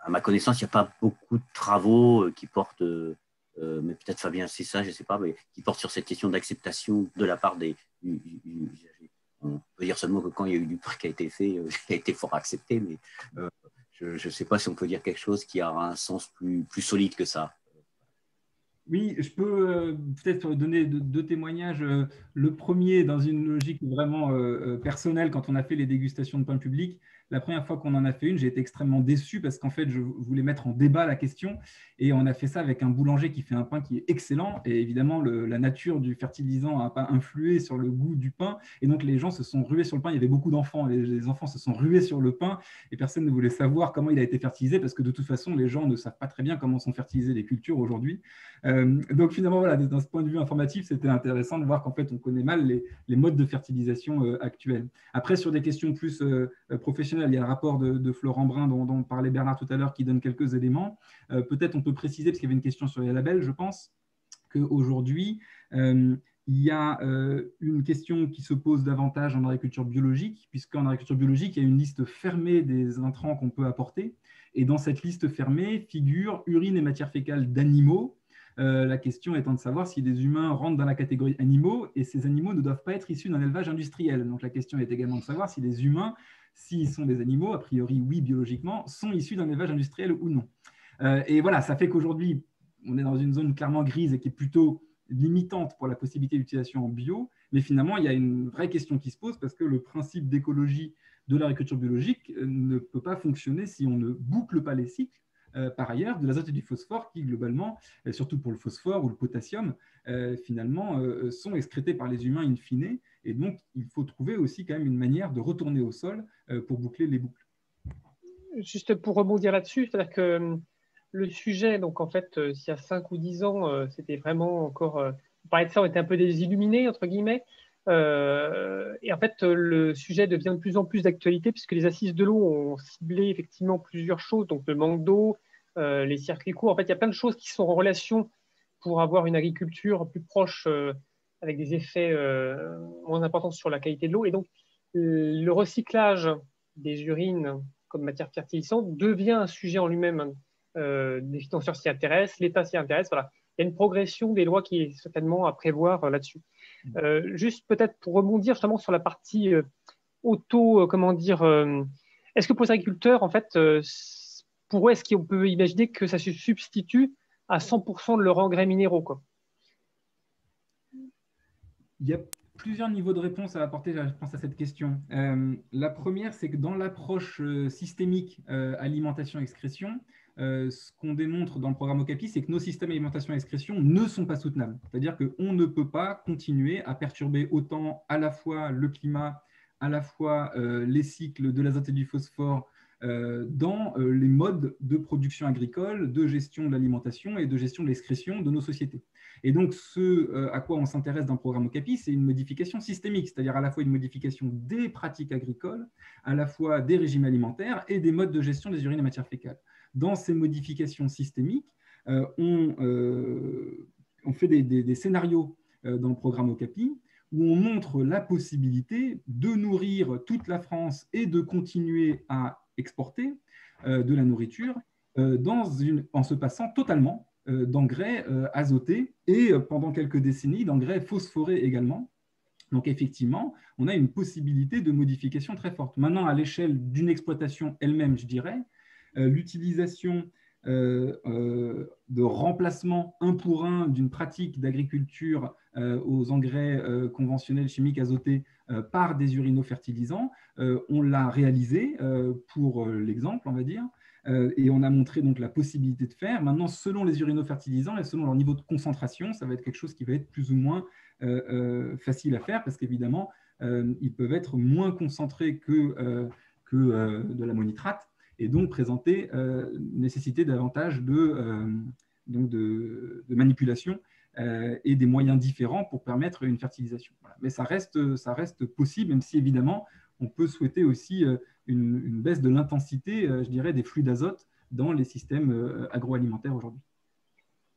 à ma connaissance, il n'y a pas beaucoup de travaux qui portent, mais peut-être Fabien, c'est ça, je ne sais pas, mais qui portent sur cette question d'acceptation de la part des usagers. On peut dire seulement que quand il y a eu du prix qui a été fait, il a été fort accepté, mais je ne sais pas si on peut dire quelque chose qui a un sens plus solide que ça. Oui, je peux peut-être donner deux témoignages. Le premier, dans une logique vraiment personnelle, quand on a fait les dégustations de pain public, la première fois qu'on en a fait une, j'ai été extrêmement déçu parce qu'en fait, je voulais mettre en débat la question et on a fait ça avec un boulanger qui fait un pain qui est excellent et évidemment, la nature du fertilisant n'a pas influé sur le goût du pain et donc les gens se sont rués sur le pain. Il y avait beaucoup d'enfants, les enfants se sont rués sur le pain et personne ne voulait savoir comment il a été fertilisé parce que de toute façon, les gens ne savent pas très bien comment sont fertilisées les cultures aujourd'hui. Donc finalement, voilà, d'un ce point de vue informatif, c'était intéressant de voir qu'en fait, on connaît mal les modes de fertilisation actuels. Après, sur des questions plus professionnelles, il y a le rapport de Florent Brun dont parlait Bernard tout à l'heure qui donne quelques éléments. Peut-être on peut préciser, parce qu'il y avait une question sur les labels, je pense, qu'aujourd'hui, il y a une question qui se pose davantage en agriculture biologique, puisqu'en agriculture biologique, il y a une liste fermée des intrants qu'on peut apporter. Et dans cette liste fermée figurent urine et matière fécale d'animaux. La question étant de savoir si les humains rentrent dans la catégorie animaux et ces animaux ne doivent pas être issus d'un élevage industriel. Donc la question est également de savoir si les humains, s'ils sont des animaux, a priori oui biologiquement, sont issus d'un élevage industriel ou non. Et voilà, ça fait qu'aujourd'hui, on est dans une zone clairement grise et qui est plutôt limitante pour la possibilité d'utilisation en bio, mais finalement, il y a une vraie question qui se pose parce que le principe d'écologie de l'agriculture biologique ne peut pas fonctionner si on ne boucle pas les cycles. Par ailleurs, de l'azote et du phosphore qui, globalement, surtout pour le phosphore ou le potassium, finalement, sont excrétés par les humains in fine. Et donc, il faut trouver aussi quand même une manière de retourner au sol pour boucler les boucles. Juste pour rebondir là-dessus, c'est-à-dire que le sujet, donc en fait, il y a 5 ou 10 ans, c'était vraiment encore... on parlait de ça, on était un peu des illuminés, entre guillemets. Et en fait, le sujet devient de plus en plus d'actualité puisque les assises de l'eau ont ciblé effectivement plusieurs choses, donc le manque d'eau, les circuits courts. En fait, il y a plein de choses qui sont en relation pour avoir une agriculture plus proche avec des effets moins importants sur la qualité de l'eau. Et donc, le recyclage des urines comme matière fertilisante devient un sujet en lui-même. Les financeurs s'y intéressent, l'État s'y intéresse. Voilà. Il y a une progression des lois qui est certainement à prévoir là-dessus. Juste peut-être pour rebondir justement sur la partie comment dire, est-ce que pour les agriculteurs, en fait, pour eux, est-ce qu'on peut imaginer que ça se substitue à 100% de leurs engrais minéraux, quoi? Il y a plusieurs niveaux de réponse à apporter, je pense, à cette question. La première, c'est que dans l'approche systémique alimentation-excrétion, ce qu'on démontre dans le programme Okapi, c'est que nos systèmes alimentation-excrétion ne sont pas soutenables. C'est-à-dire qu'on ne peut pas continuer à perturber autant à la fois le climat, à la fois les cycles de l'azote et du phosphore, dans les modes de production agricole, de gestion de l'alimentation et de gestion de l'excrétion de nos sociétés. Et donc, ce à quoi on s'intéresse dans le programme Okapi, c'est une modification systémique, c'est-à-dire à la fois une modification des pratiques agricoles, à la fois des régimes alimentaires et des modes de gestion des urines et matières fécales. Dans ces modifications systémiques, on fait des scénarios dans le programme Okapi où on montre la possibilité de nourrir toute la France et de continuer à exporter de la nourriture en se passant totalement d'engrais azotés et pendant quelques décennies d'engrais phosphorés également. Donc effectivement, on a une possibilité de modification très forte. Maintenant, à l'échelle d'une exploitation elle-même, je dirais, l'utilisation de remplacement un pour un d'une pratique d'agriculture aux engrais conventionnels chimiques azotés par des urinofertilisants, on l'a réalisé pour l'exemple, on va dire, et on a montré donc la possibilité de faire. Maintenant, selon les urinofertilisants et selon leur niveau de concentration, ça va être quelque chose qui va être plus ou moins facile à faire parce qu'évidemment, ils peuvent être moins concentrés que de l'ammonitrate et donc présenter nécessiter davantage de manipulation et des moyens différents pour permettre une fertilisation. Voilà. Mais ça reste possible, même si évidemment, on peut souhaiter aussi une baisse de l'intensité, je dirais, des flux d'azote dans les systèmes agroalimentaires aujourd'hui.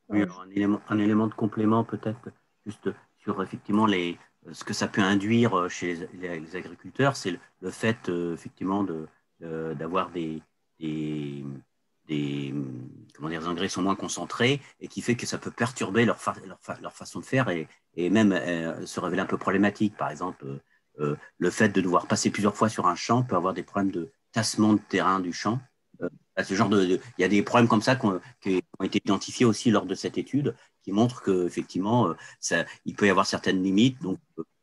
Oui, alors un élément de complément peut-être, juste sur effectivement ce que ça peut induire chez les agriculteurs, c'est le fait effectivement d'avoir des engrais sont moins concentrés et qui fait que ça peut perturber leur façon de faire et même se révéler un peu problématique. Par exemple, le fait de devoir passer plusieurs fois sur un champ peut avoir des problèmes de tassement de terrain du champ. Il y a des problèmes comme ça qui ont été identifiés aussi lors de cette étude qui montrent qu'effectivement, il peut y avoir certaines limites, donc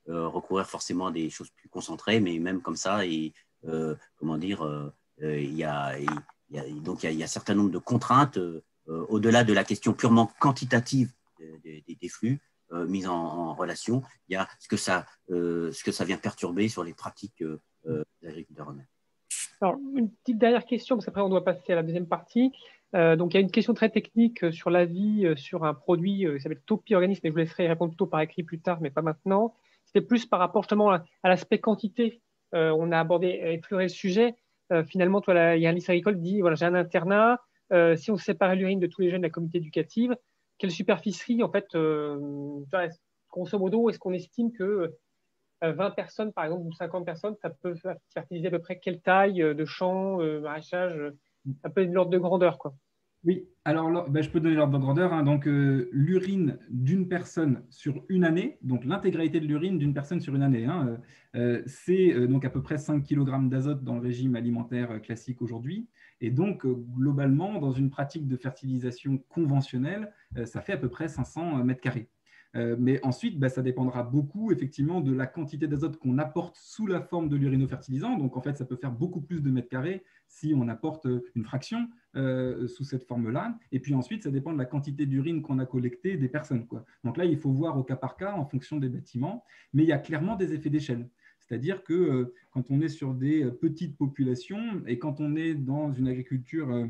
recourir forcément à des choses plus concentrées, mais même comme ça, il y a un certain nombre de contraintes au-delà de la question purement quantitative des flux mis en relation. Il y a ce que ça vient perturber sur les pratiques des agriculteurs eux-mêmes. Alors, une petite dernière question, parce qu'après on doit passer à la deuxième partie. Donc, il y a une question très technique sur l'avis sur un produit qui s'appelle Topi Organisme, et je vous laisserai répondre plutôt par écrit plus tard, mais pas maintenant. C'était plus par rapport justement à l'aspect quantité. On a effleuré le sujet. Finalement, toi, il y a un lycée agricole qui dit voilà, j'ai un internat. Si on séparait l'urine de tous les jeunes de la communauté éducative, quelle superficie, en fait, grosso modo, est-ce qu'on estime que 20 personnes, par exemple, ou 50 personnes, ça peut fertiliser à peu près quelle taille de champ, maraîchage, un peu de l'ordre de grandeur, quoi. Oui, alors je peux donner l'ordre de grandeur. Hein. Donc, l'urine d'une personne sur une année, donc l'intégralité de l'urine d'une personne sur une année, hein, c'est donc à peu près 5 kg d'azote dans le régime alimentaire classique aujourd'hui. Et donc, globalement, dans une pratique de fertilisation conventionnelle, ça fait à peu près 500 mètres carrés. Mais ensuite, ça dépendra beaucoup effectivement de la quantité d'azote qu'on apporte sous la forme de l'urinofertilisant. Donc, en fait, ça peut faire beaucoup plus de mètres carrés si on apporte une fraction sous cette forme-là. Et puis ensuite, ça dépend de la quantité d'urine qu'on a collectée des personnes, quoi. Donc là, il faut voir au cas par cas en fonction des bâtiments. Mais il y a clairement des effets d'échelle. C'est-à-dire que quand on est sur des petites populations et quand on est dans une agriculture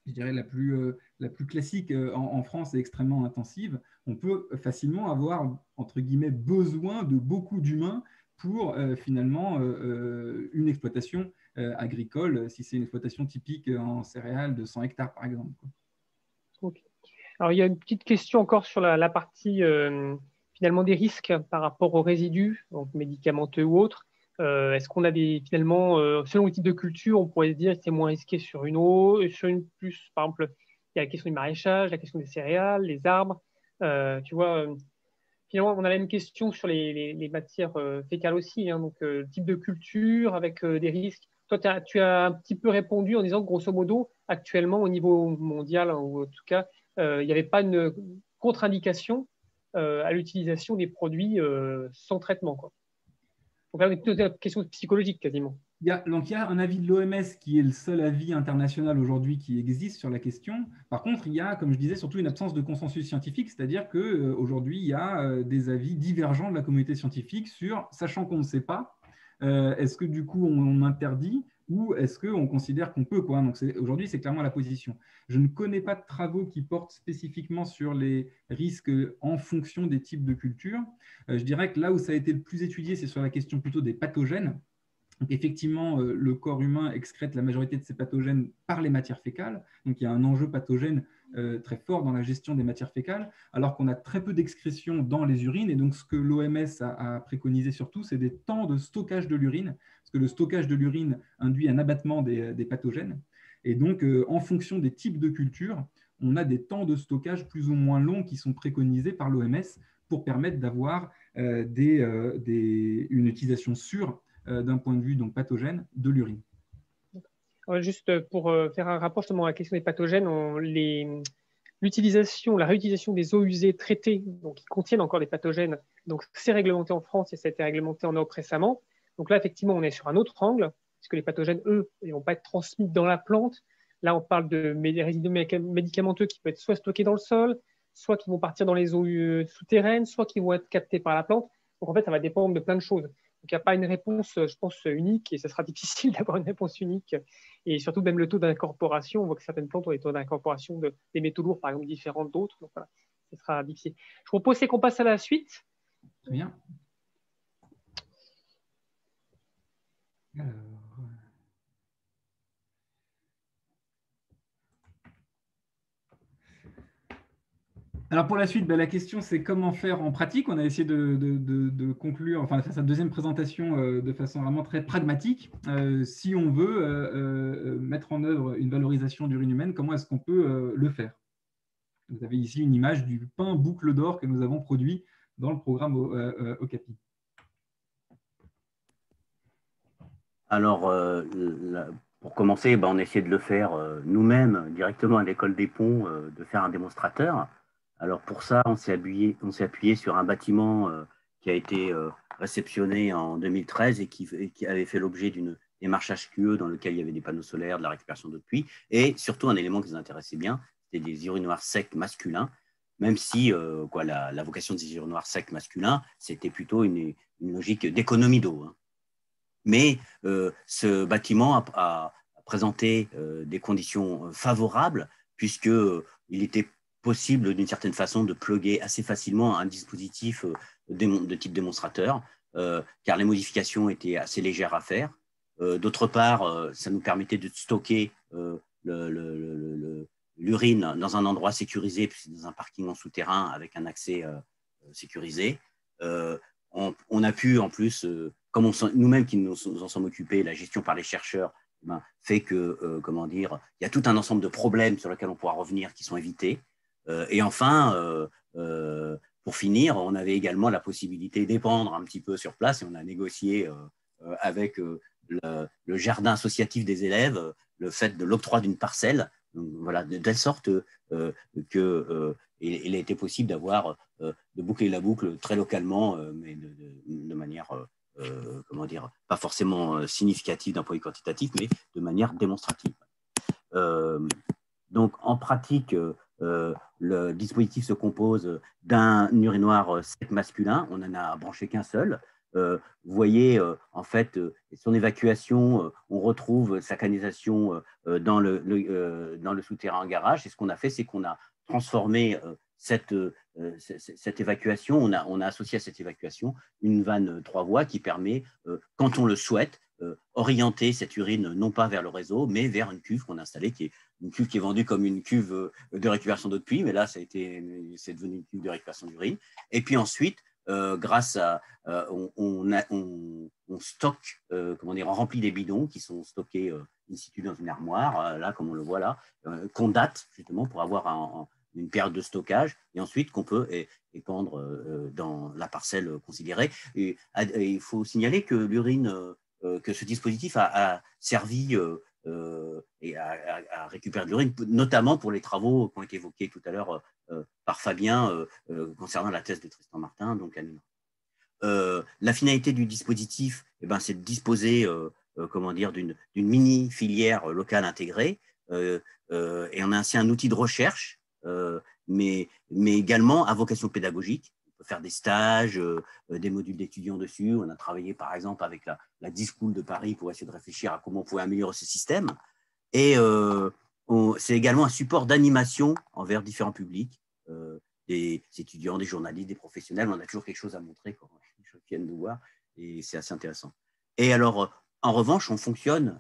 je dirais, la plus classique en France et extrêmement intensive, on peut facilement avoir, entre guillemets, besoin de beaucoup d'humains pour finalement une exploitation agricole, si c'est une exploitation typique en céréales de 100 hectares, par exemple. Okay. Alors, il y a une petite question encore sur la partie finalement des risques par rapport aux résidus, donc médicamenteux ou autres. Est-ce qu'on a finalement, selon le type de culture, on pourrait se dire que c'est moins risqué sur une eau, sur une plus, par exemple, il y a la question du maraîchage, la question des céréales, les arbres. Tu vois, finalement, on a la même question sur les matières fécales aussi, hein, donc le type de culture avec des risques. Toi, tu as un petit peu répondu en disant que grosso modo, actuellement, au niveau mondial, hein, ou en tout cas, il n'y avait pas une contre-indication à l'utilisation des produits sans traitement, quoi. Donc là, on est une question psychologique quasiment. Il y a un avis de l'OMS qui est le seul avis international aujourd'hui qui existe sur la question. Par contre, il y a, comme je disais, surtout une absence de consensus scientifique, c'est-à-dire qu'aujourd'hui, il y a des avis divergents de la communauté scientifique sur, sachant qu'on ne sait pas, est-ce que du coup on interdit ou est-ce qu'on considère qu'on peut, quoi. Donc aujourd'hui, c'est clairement la position. Je ne connais pas de travaux qui portent spécifiquement sur les risques en fonction des types de cultures. Je dirais que là où ça a été le plus étudié, c'est sur la question plutôt des pathogènes. Donc, effectivement, le corps humain excrète la majorité de ses pathogènes par les matières fécales. Donc, il y a un enjeu pathogène très fort dans la gestion des matières fécales, alors qu'on a très peu d'excrétion dans les urines. Et donc, ce que l'OMS a préconisé surtout, c'est des temps de stockage de l'urine, parce que le stockage de l'urine induit un abattement des pathogènes. Et donc, en fonction des types de cultures, on a des temps de stockage plus ou moins longs qui sont préconisés par l'OMS pour permettre d'avoir une utilisation sûre d'un point de vue donc, pathogène de l'urine. Juste pour faire un rapport justement à la question des pathogènes, l'utilisation, la réutilisation des eaux usées traitées, donc qui contiennent encore des pathogènes, donc c'est réglementé en France et ça a été réglementé en Europe récemment. Donc là, effectivement, on est sur un autre angle, puisque les pathogènes, eux, ils ne vont pas être transmis dans la plante. Là, on parle de résidus médicamenteux qui peuvent être soit stockés dans le sol, soit qui vont partir dans les eaux souterraines, soit qui vont être captés par la plante. Donc en fait, ça va dépendre de plein de choses. Donc il n'y a pas une réponse, je pense, unique, et ça sera difficile d'avoir une réponse unique. Et surtout, même le taux d'incorporation, on voit que certaines plantes ont des taux d'incorporation des métaux lourds, par exemple, différents d'autres. Donc voilà, ce sera difficile. Je propose qu'on passe à la suite. Très bien. Alors pour la suite, la question c'est comment faire en pratique. On a essayé de conclure, enfin de faire sa deuxième présentation de façon vraiment très pragmatique. Si on veut mettre en œuvre une valorisation d'urine humaine, comment est-ce qu'on peut le faire? Vous avez ici une image du pain boucle d'or que nous avons produit dans le programme Okapi. Alors, pour commencer, on essaie de le faire nous-mêmes, directement à l'école des ponts, de faire un démonstrateur. Alors, pour ça, on s'est appuyé sur un bâtiment qui a été réceptionné en 2013 et qui avait fait l'objet d'une démarche HQE dans lequel il y avait des panneaux solaires, de la récupération d'eau de pluie, et surtout un élément qui nous intéressait bien, c'était des urinoirs secs masculins, même si la vocation des urinoirs secs masculins, c'était plutôt une logique d'économie d'eau, hein. Mais ce bâtiment a présenté des conditions favorables, puisqu'il était possible d'une certaine façon de plugger assez facilement un dispositif de type démonstrateur, car les modifications étaient assez légères à faire. D'autre part, ça nous permettait de stocker l'urine dans un endroit sécurisé, puisque c'est dans un parking en souterrain avec un accès sécurisé. On a pu en plus, comme nous-mêmes qui nous en sommes occupés, la gestion par les chercheurs fait que, il y a tout un ensemble de problèmes sur lesquels on pourra revenir qui sont évités. Et enfin, pour finir, on avait également la possibilité d'épandre un petit peu sur place et on a négocié avec le jardin associatif des élèves le fait de l'octroi d'une parcelle. Donc, voilà, de telle sorte qu'il a été possible de boucler la boucle très localement, mais de manière, pas forcément significative d'un point de vue quantitatif, mais de manière démonstrative. Donc, en pratique, le dispositif se compose d'un urinoir sec masculin. On n'en a branché qu'un seul. Vous voyez, en fait, son évacuation, on retrouve sa canalisation dans le souterrain en garage. Et ce qu'on a fait, c'est qu'on a transformé cette évacuation, on a associé à cette évacuation une vanne 3 voies qui permet, quand on le souhaite, orienter cette urine non pas vers le réseau, mais vers une cuve qu'on a installée, qui est une cuve qui est vendue comme une cuve de récupération d'eau de pluie, mais là, c'est devenu une cuve de récupération d'urine. Et puis ensuite, grâce à on stocke, on remplit des bidons qui sont stockés in situ dans une armoire, là, comme on le voit là, qu'on date justement pour avoir une période de stockage, et ensuite qu'on peut épandre dans la parcelle considérée. Et il faut signaler que l'urine, que ce dispositif a servi et à récupérer de l'urine, notamment pour les travaux qui ont été évoqués tout à l'heure par Fabien concernant la thèse de Tristan Martin, donc à Nîmes. La finalité du dispositif, c'est de disposer d'une mini filière locale intégrée, et on a ainsi un outil de recherche, mais également à vocation pédagogique, peut faire des stages, des modules d'étudiants dessus. On a travaillé par exemple avec la D-School de Paris pour essayer de réfléchir à comment on pouvait améliorer ce système. Et c'est également un support d'animation envers différents publics, des étudiants, des journalistes, des professionnels. On a toujours quelque chose à montrer quand les gens viennent nous voir et c'est assez intéressant. Et alors, en revanche, on fonctionne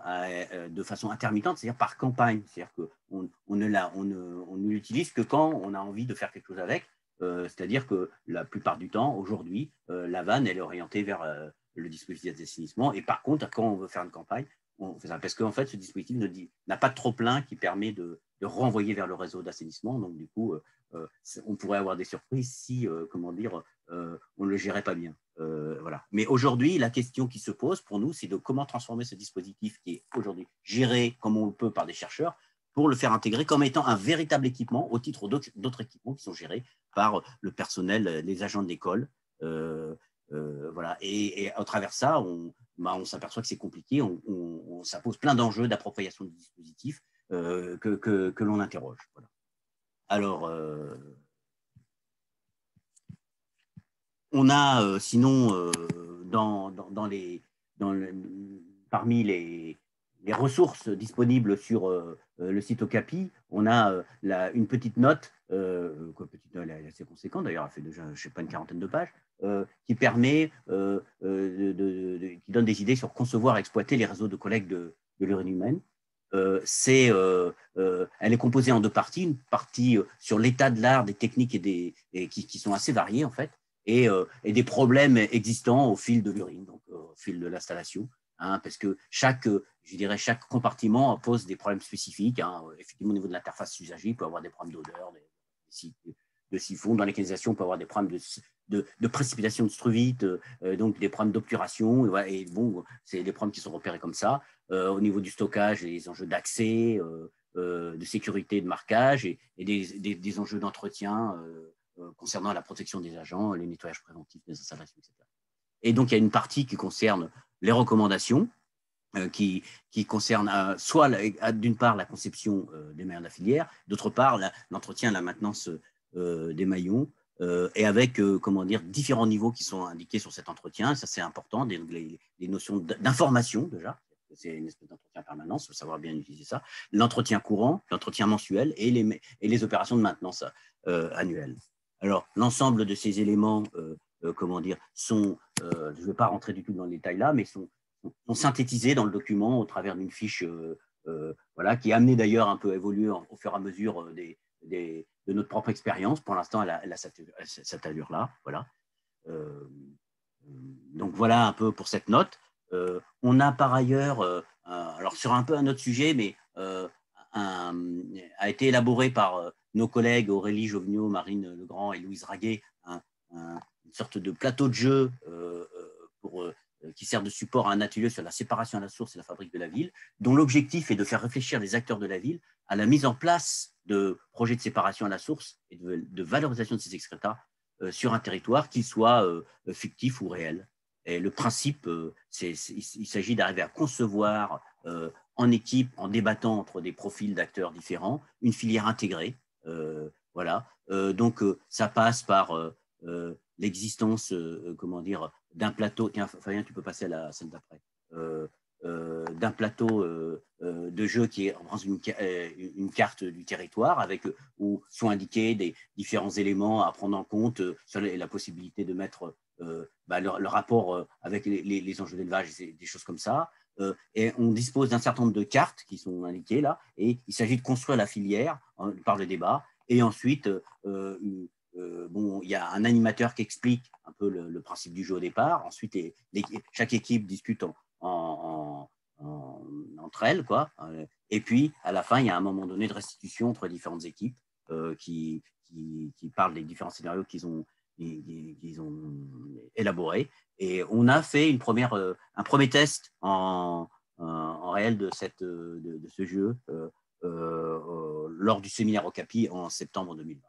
de façon intermittente, c'est-à-dire par campagne. C'est-à-dire qu'on ne l'utilise que quand on a envie de faire quelque chose avec. C'est-à-dire que la plupart du temps, aujourd'hui, la vanne, elle est orientée vers le dispositif d'assainissement. Et par contre, quand on veut faire une campagne, on fait ça. Parce qu'en fait, ce dispositif n'a pas de trop-plein qui permet de renvoyer vers le réseau d'assainissement. Donc, du coup, on pourrait avoir des surprises si, comment dire, on ne le gérait pas bien. Voilà. Mais aujourd'hui, la question qui se pose pour nous, c'est de comment transformer ce dispositif qui est aujourd'hui géré comme on le peut par des chercheurs pour le faire intégrer comme étant un véritable équipement au titre d'autres équipements qui sont gérés par le personnel, les agents de l'école. Voilà. Et à travers ça, on s'aperçoit que c'est compliqué, ça pose plein d'enjeux d'appropriation du dispositif que l'on interroge. Voilà. Alors, on a sinon, parmi les ressources disponibles sur le site Okapi, on a une petite note, elle est assez conséquente, d'ailleurs, elle fait déjà, je ne sais pas, une quarantaine de pages, qui permet, qui donne des idées sur concevoir et exploiter les réseaux de collecte de l'urine humaine. Elle est composée en deux parties, une partie sur l'état de l'art, des techniques qui sont assez variées en fait, et des problèmes existants au fil de l'urine, donc au fil de l'installation, hein, parce que chaque compartiment pose des problèmes spécifiques. Hein. Effectivement, au niveau de l'interface usagée, il peut y avoir des problèmes d'odeur, de siphon. Dans les canalisations, on peut avoir des problèmes de précipitation de struvite, donc des problèmes d'obturation. Et bon, c'est des problèmes qui sont repérés comme ça. Au niveau du stockage, les enjeux d'accès, de sécurité, de marquage, et des enjeux d'entretien concernant la protection des agents, le nettoyage préventif des installations, etc. Et donc, il y a une partie qui concerne les recommandations, qui concerne soit d'une part la conception des maillons de la filière, d'autre part l'entretien, la maintenance des maillons, et avec comment dire, différents niveaux qui sont indiqués sur cet entretien. Ça, c'est important, les notions d'information déjà. C'est une espèce d'entretien permanent, il faut savoir bien utiliser ça. L'entretien courant, l'entretien mensuel et les opérations de maintenance annuelles. Alors, l'ensemble de ces éléments, comment dire, sont, je ne vais pas rentrer du tout dans le détail là, mais sont synthétisés dans le document au travers d'une fiche voilà, qui est amenée d'ailleurs un peu à évoluer au fur et à mesure de notre propre expérience. Pour l'instant, elle a cette allure-là. Voilà. Donc, voilà un peu pour cette note. On a par ailleurs, alors sur un peu un autre sujet, mais a été élaboré par nos collègues Aurélie Jovenot, Marine Legrand et Louise Raguet, une sorte de plateau de jeu qui sert de support à un atelier sur la séparation à la source et la fabrique de la ville, dont l'objectif est de faire réfléchir les acteurs de la ville à la mise en place de projets de séparation à la source et de valorisation de ces excrétas sur un territoire, qu'il soit fictif ou réel. Et le principe, il s'agit d'arriver à concevoir en équipe, en débattant entre des profils d'acteurs différents, une filière intégrée. Voilà. Donc, ça passe par l'existence, comment dire, d'un plateau. Tiens, Fabien, tu peux passer à la scène d'après. D'un plateau de jeu qui est une carte du territoire où sont indiqués des différents éléments à prendre en compte sur la possibilité de mettre le rapport avec les enjeux d'élevage, des choses comme ça. Et on dispose d'un certain nombre de cartes qui sont indiquées là, et il s'agit de construire la filière par le débat. Et ensuite, bon, il y a un animateur qui explique un peu le principe du jeu au départ. Ensuite, chaque équipe discute entre elles, quoi. Et puis, à la fin, il y a un moment donné de restitution entre différentes équipes qui parlent des différents scénarios qu'ils ont élaborés. Et on a fait un premier test en réel de ce jeu lors du séminaire Okapi en septembre 2020.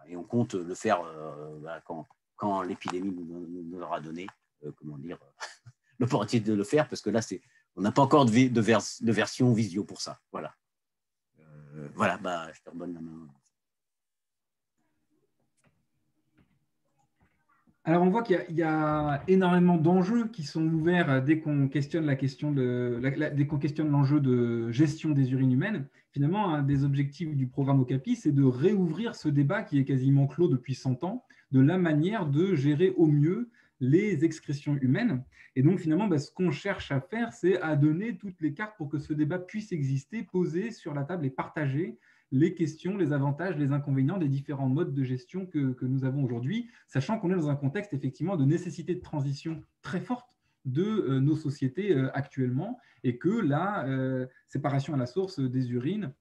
Et on compte le faire quand l'épidémie nous aura donné, comment dire, l'opportunité de le faire, parce que là, on n'a pas encore de version visio pour ça. Voilà. Voilà, je te redonne la main. Alors, on voit qu'il y a énormément d'enjeux qui sont ouverts dès qu'on questionne dès qu'on questionne l'enjeu de gestion des urines humaines. Finalement, un des objectifs du programme Okapi, c'est de réouvrir ce débat qui est quasiment clos depuis 100 ans, de la manière de gérer au mieux les excrétions humaines. Et donc, finalement, ce qu'on cherche à faire, c'est à donner toutes les cartes pour que ce débat puisse exister, posé sur la table et partager les questions, les avantages, les inconvénients des différents modes de gestion que nous avons aujourd'hui, sachant qu'on est dans un contexte effectivement de nécessité de transition très forte de nos sociétés actuellement, et que la séparation à la source des urines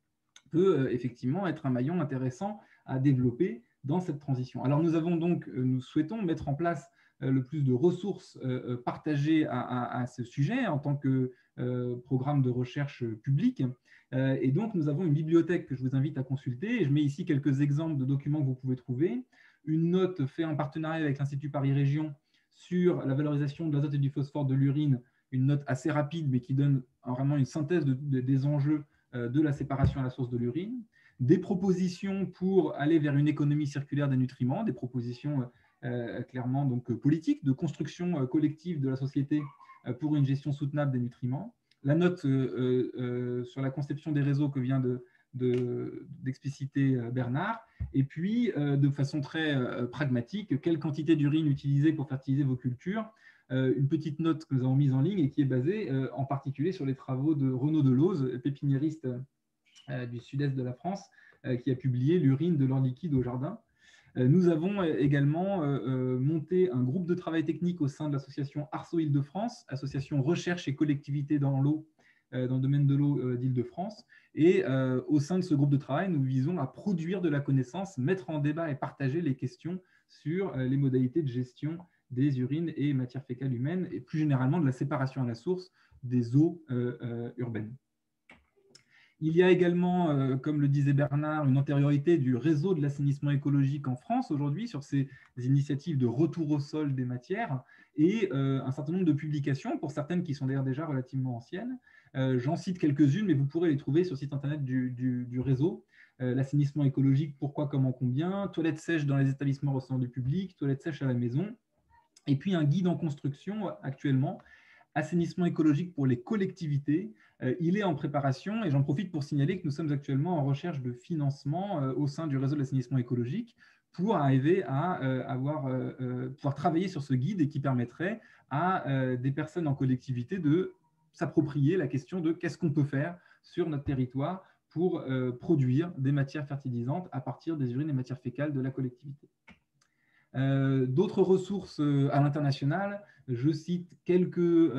peut effectivement être un maillon intéressant à développer dans cette transition. Alors nous souhaitons mettre en place le plus de ressources partagées à ce sujet en tant que programme de recherche public. Et donc, nous avons une bibliothèque que je vous invite à consulter. Et je mets ici quelques exemples de documents que vous pouvez trouver. Une note faite en partenariat avec l'Institut Paris Région sur la valorisation de l'azote et du phosphore de l'urine, une note assez rapide, mais qui donne vraiment une synthèse des enjeux de la séparation à la source de l'urine. Des propositions pour aller vers une économie circulaire des nutriments, des propositions clairement donc, politiques, de construction collective de la société pour une gestion soutenable des nutriments. La note sur la conception des réseaux que vient d'expliciter Bernard, et puis de façon très pragmatique, quelle quantité d'urine utiliser pour fertiliser vos cultures, une petite note que nous avons mise en ligne et qui est basée en particulier sur les travaux de Renaud Delauze, pépiniériste du sud-est de la France, qui a publié l'urine de l'or liquide au jardin. Nous avons également monté un groupe de travail technique au sein de l'association Arceau Île-de-France, association recherche et collectivité dans l'eau, dans le domaine de l'eau d'Île-de-France. Et au sein de ce groupe de travail, nous visons à produire de la connaissance, mettre en débat et partager les questions sur les modalités de gestion des urines et matières fécales humaines, et plus généralement de la séparation à la source des eaux urbaines. Il y a également, comme le disait Bernard, une antériorité du réseau de l'assainissement écologique en France aujourd'hui sur ces initiatives de retour au sol des matières, et un certain nombre de publications, pour certaines qui sont d'ailleurs déjà relativement anciennes. J'en cite quelques-unes, mais vous pourrez les trouver sur le site internet du réseau. L'assainissement écologique, pourquoi, comment, combien, toilettes sèches dans les établissements recevant du public, toilettes sèches à la maison, et puis un guide en construction actuellement, assainissement écologique pour les collectivités. Il est en préparation et j'en profite pour signaler que nous sommes actuellement en recherche de financement au sein du réseau de l'assainissement écologique pour arriver à pouvoir travailler sur ce guide, et qui permettrait à des personnes en collectivité de s'approprier la question de qu'est-ce qu'on peut faire sur notre territoire pour produire des matières fertilisantes à partir des urines et matières fécales de la collectivité. D'autres ressources à l'international, je cite quelques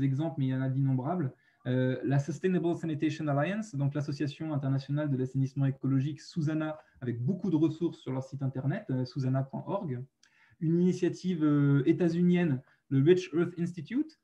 exemples, mais il y en a d'innombrables. La Sustainable Sanitation Alliance, donc l'association internationale de l'assainissement écologique, Susana, avec beaucoup de ressources sur leur site internet, susana.org. Une initiative états-unienne, le Rich Earth Institute,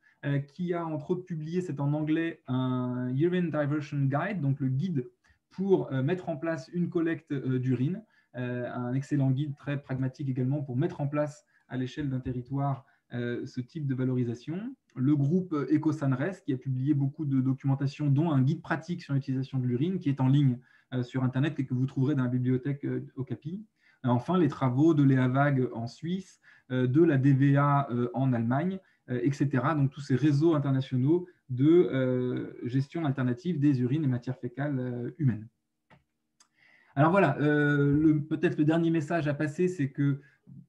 qui a entre autres publié, c'est en anglais, un Urine Diversion Guide, donc le guide pour mettre en place une collecte d'urine. Un excellent guide très pragmatique également pour mettre en place à l'échelle d'un territoire ce type de valorisation. Le groupe EcoSanRes, qui a publié beaucoup de documentation, dont un guide pratique sur l'utilisation de l'urine, qui est en ligne sur Internet et que vous trouverez dans la bibliothèque Okapi. Enfin, les travaux de Léa Vague en Suisse, de la DVA en Allemagne, etc. Donc, tous ces réseaux internationaux de gestion alternative des urines et matières fécales humaines. Alors voilà, peut-être le dernier message à passer, c'est que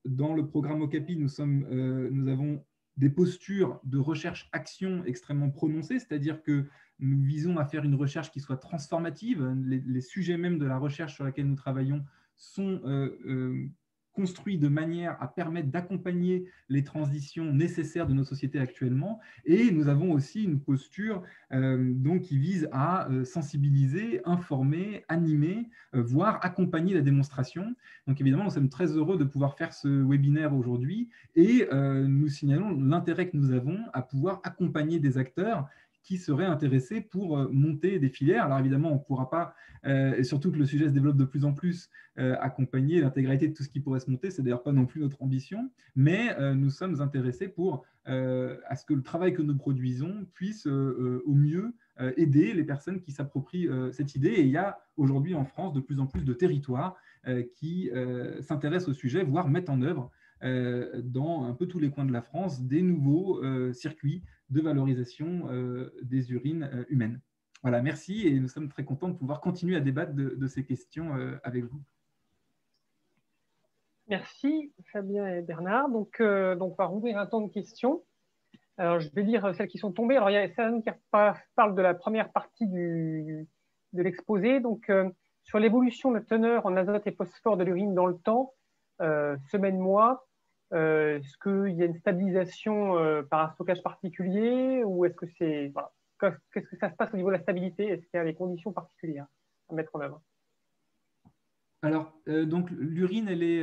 dans le programme Okapi, nous avons des postures de recherche-action extrêmement prononcées, c'est-à-dire que nous visons à faire une recherche qui soit transformative. Les sujets même de la recherche sur laquelle nous travaillons sont construits de manière à permettre d'accompagner les transitions nécessaires de nos sociétés actuellement. Et nous avons aussi une posture donc, qui vise à sensibiliser, informer, animer, voire accompagner la démonstration. Donc évidemment, nous sommes très heureux de pouvoir faire ce webinaire aujourd'hui, et nous signalons l'intérêt que nous avons à pouvoir accompagner des acteurs qui seraient intéressés pour monter des filières. Alors évidemment, on ne pourra pas, et surtout que le sujet se développe de plus en plus, accompagner l'intégralité de tout ce qui pourrait se monter. Ce n'est d'ailleurs pas non plus notre ambition, mais nous sommes intéressés à ce que le travail que nous produisons puisse au mieux aider les personnes qui s'approprient cette idée. Et il y a aujourd'hui en France de plus en plus de territoires qui s'intéressent au sujet, voire mettent en œuvre dans un peu tous les coins de la France des nouveaux circuits de valorisation des urines humaines. Voilà, merci et nous sommes très contents de pouvoir continuer à débattre de ces questions avec vous. Merci Fabien et Bernard. Donc, on va rouvrir un temps de questions. Alors, je vais lire celles qui sont tombées. Alors, il y a certaines qui parlent de la première partie de l'exposé. Donc, sur l'évolution de la teneur en azote et phosphore de l'urine dans le temps, semaine, mois, est-ce qu'il y a une stabilisation par un stockage particulier ou est-ce que c'est… Voilà. Qu'est-ce que ça se passe au niveau de la stabilité? Est-ce qu'il y a des conditions particulières à mettre en œuvre? Alors, donc l'urine, elle est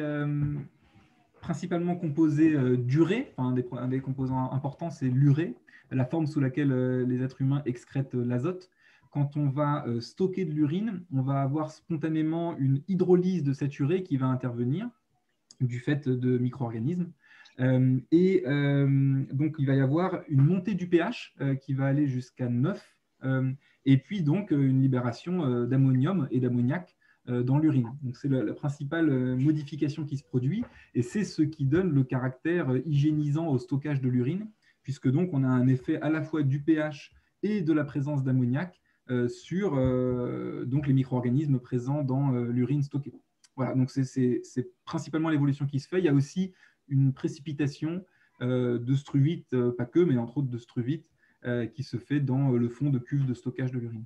principalement composée d'urée. Enfin, un des composants importants, c'est l'urée, la forme sous laquelle les êtres humains excrètent l'azote. Quand on va stocker de l'urine, on va avoir spontanément une hydrolyse de cette urée qui va intervenir du fait de micro-organismes. Donc, il va y avoir une montée du pH qui va aller jusqu'à 9, et puis donc une libération d'ammonium et d'ammoniac dans l'urine. Donc, c'est la principale modification qui se produit, et c'est ce qui donne le caractère hygiénisant au stockage de l'urine, puisque donc on a un effet à la fois du pH et de la présence d'ammoniac sur donc les micro-organismes présents dans l'urine stockée. Voilà, donc c'est principalement l'évolution qui se fait. Il y a aussi une précipitation de struvite, pas que, mais entre autres de struvite, qui se fait dans le fond de cuve de stockage de l'urine.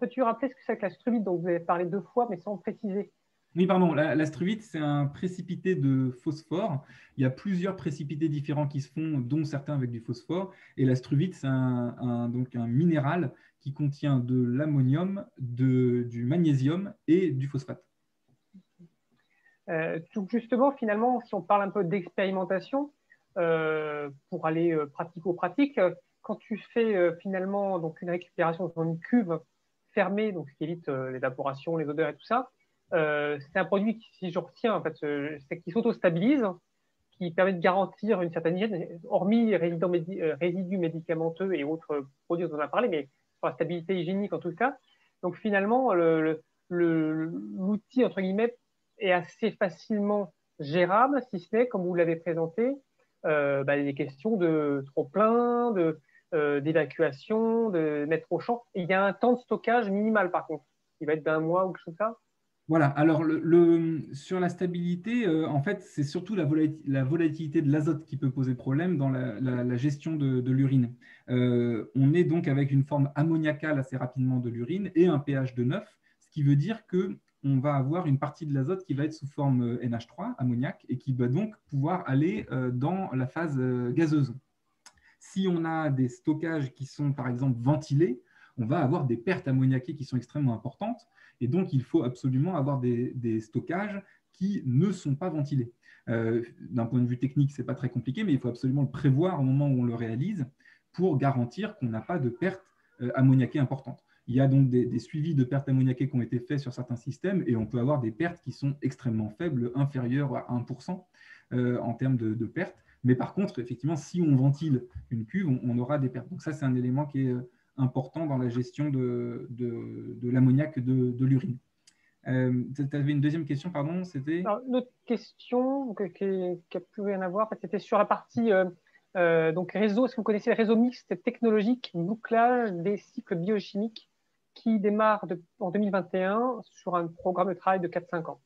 Peux-tu rappeler ce que c'est que la struvite? Donc, vous avez parlé 2 fois, mais sans préciser. Oui, pardon, la struvite, c'est un précipité de phosphore. Il y a plusieurs précipités différents qui se font, dont certains avec du phosphore. Et la struvite, c'est donc un minéral qui contient de l'ammonium, du magnésium et du phosphate. Donc justement, finalement, si on parle un peu d'expérimentation, pour aller pratico-pratique, quand tu fais finalement donc une récupération dans une cuve fermée, donc ce qui évite l'évaporation, les odeurs et tout ça, c'est un produit qui, si je retiens, en fait, c'est qui s'auto-stabilise, qui permet de garantir une certaine hygiène, hormis résidus médicamenteux et autres produits dont on a parlé, mais sur la stabilité hygiénique en tout cas. Donc finalement, l'outil, entre guillemets, est assez facilement gérable, si ce n'est, comme vous l'avez présenté, des questions de trop-plein, d'évacuation, de mettre au champ. Et il y a un temps de stockage minimal, par contre. Il va être d'1 mois ou quelque chose comme ça. Voilà, alors sur la stabilité, en fait, c'est surtout la volatilité de l'azote qui peut poser problème dans la gestion de l'urine. On est donc avec une forme ammoniacale assez rapidement de l'urine et un pH de 9, ce qui veut dire qu'on va avoir une partie de l'azote qui va être sous forme NH3, ammoniac, et qui va donc pouvoir aller dans la phase gazeuse. Si on a des stockages qui sont, par exemple, ventilés, on va avoir des pertes ammoniaquées qui sont extrêmement importantes. Et donc, il faut absolument avoir des stockages qui ne sont pas ventilés. D'un point de vue technique, ce n'est pas très compliqué, mais il faut absolument le prévoir au moment où on le réalise pour garantir qu'on n'a pas de pertes ammoniaquées importantes. Il y a donc des suivis de pertes ammoniaquées qui ont été faits sur certains systèmes et on peut avoir des pertes qui sont extrêmement faibles, inférieures à 1% en termes de pertes. Mais par contre, effectivement, si on ventile une cuve, on aura des pertes. Donc ça, c'est un élément qui est important dans la gestion de l'ammoniac de l'urine. Tu avais une deuxième question, pardon, c'était… Une autre question qui n'a plus rien à voir, c'était sur la partie donc réseau. Est-ce que vous connaissez le réseau mixte technologique bouclage des cycles biochimiques qui démarre en 2021 sur un programme de travail de 4-5 ans?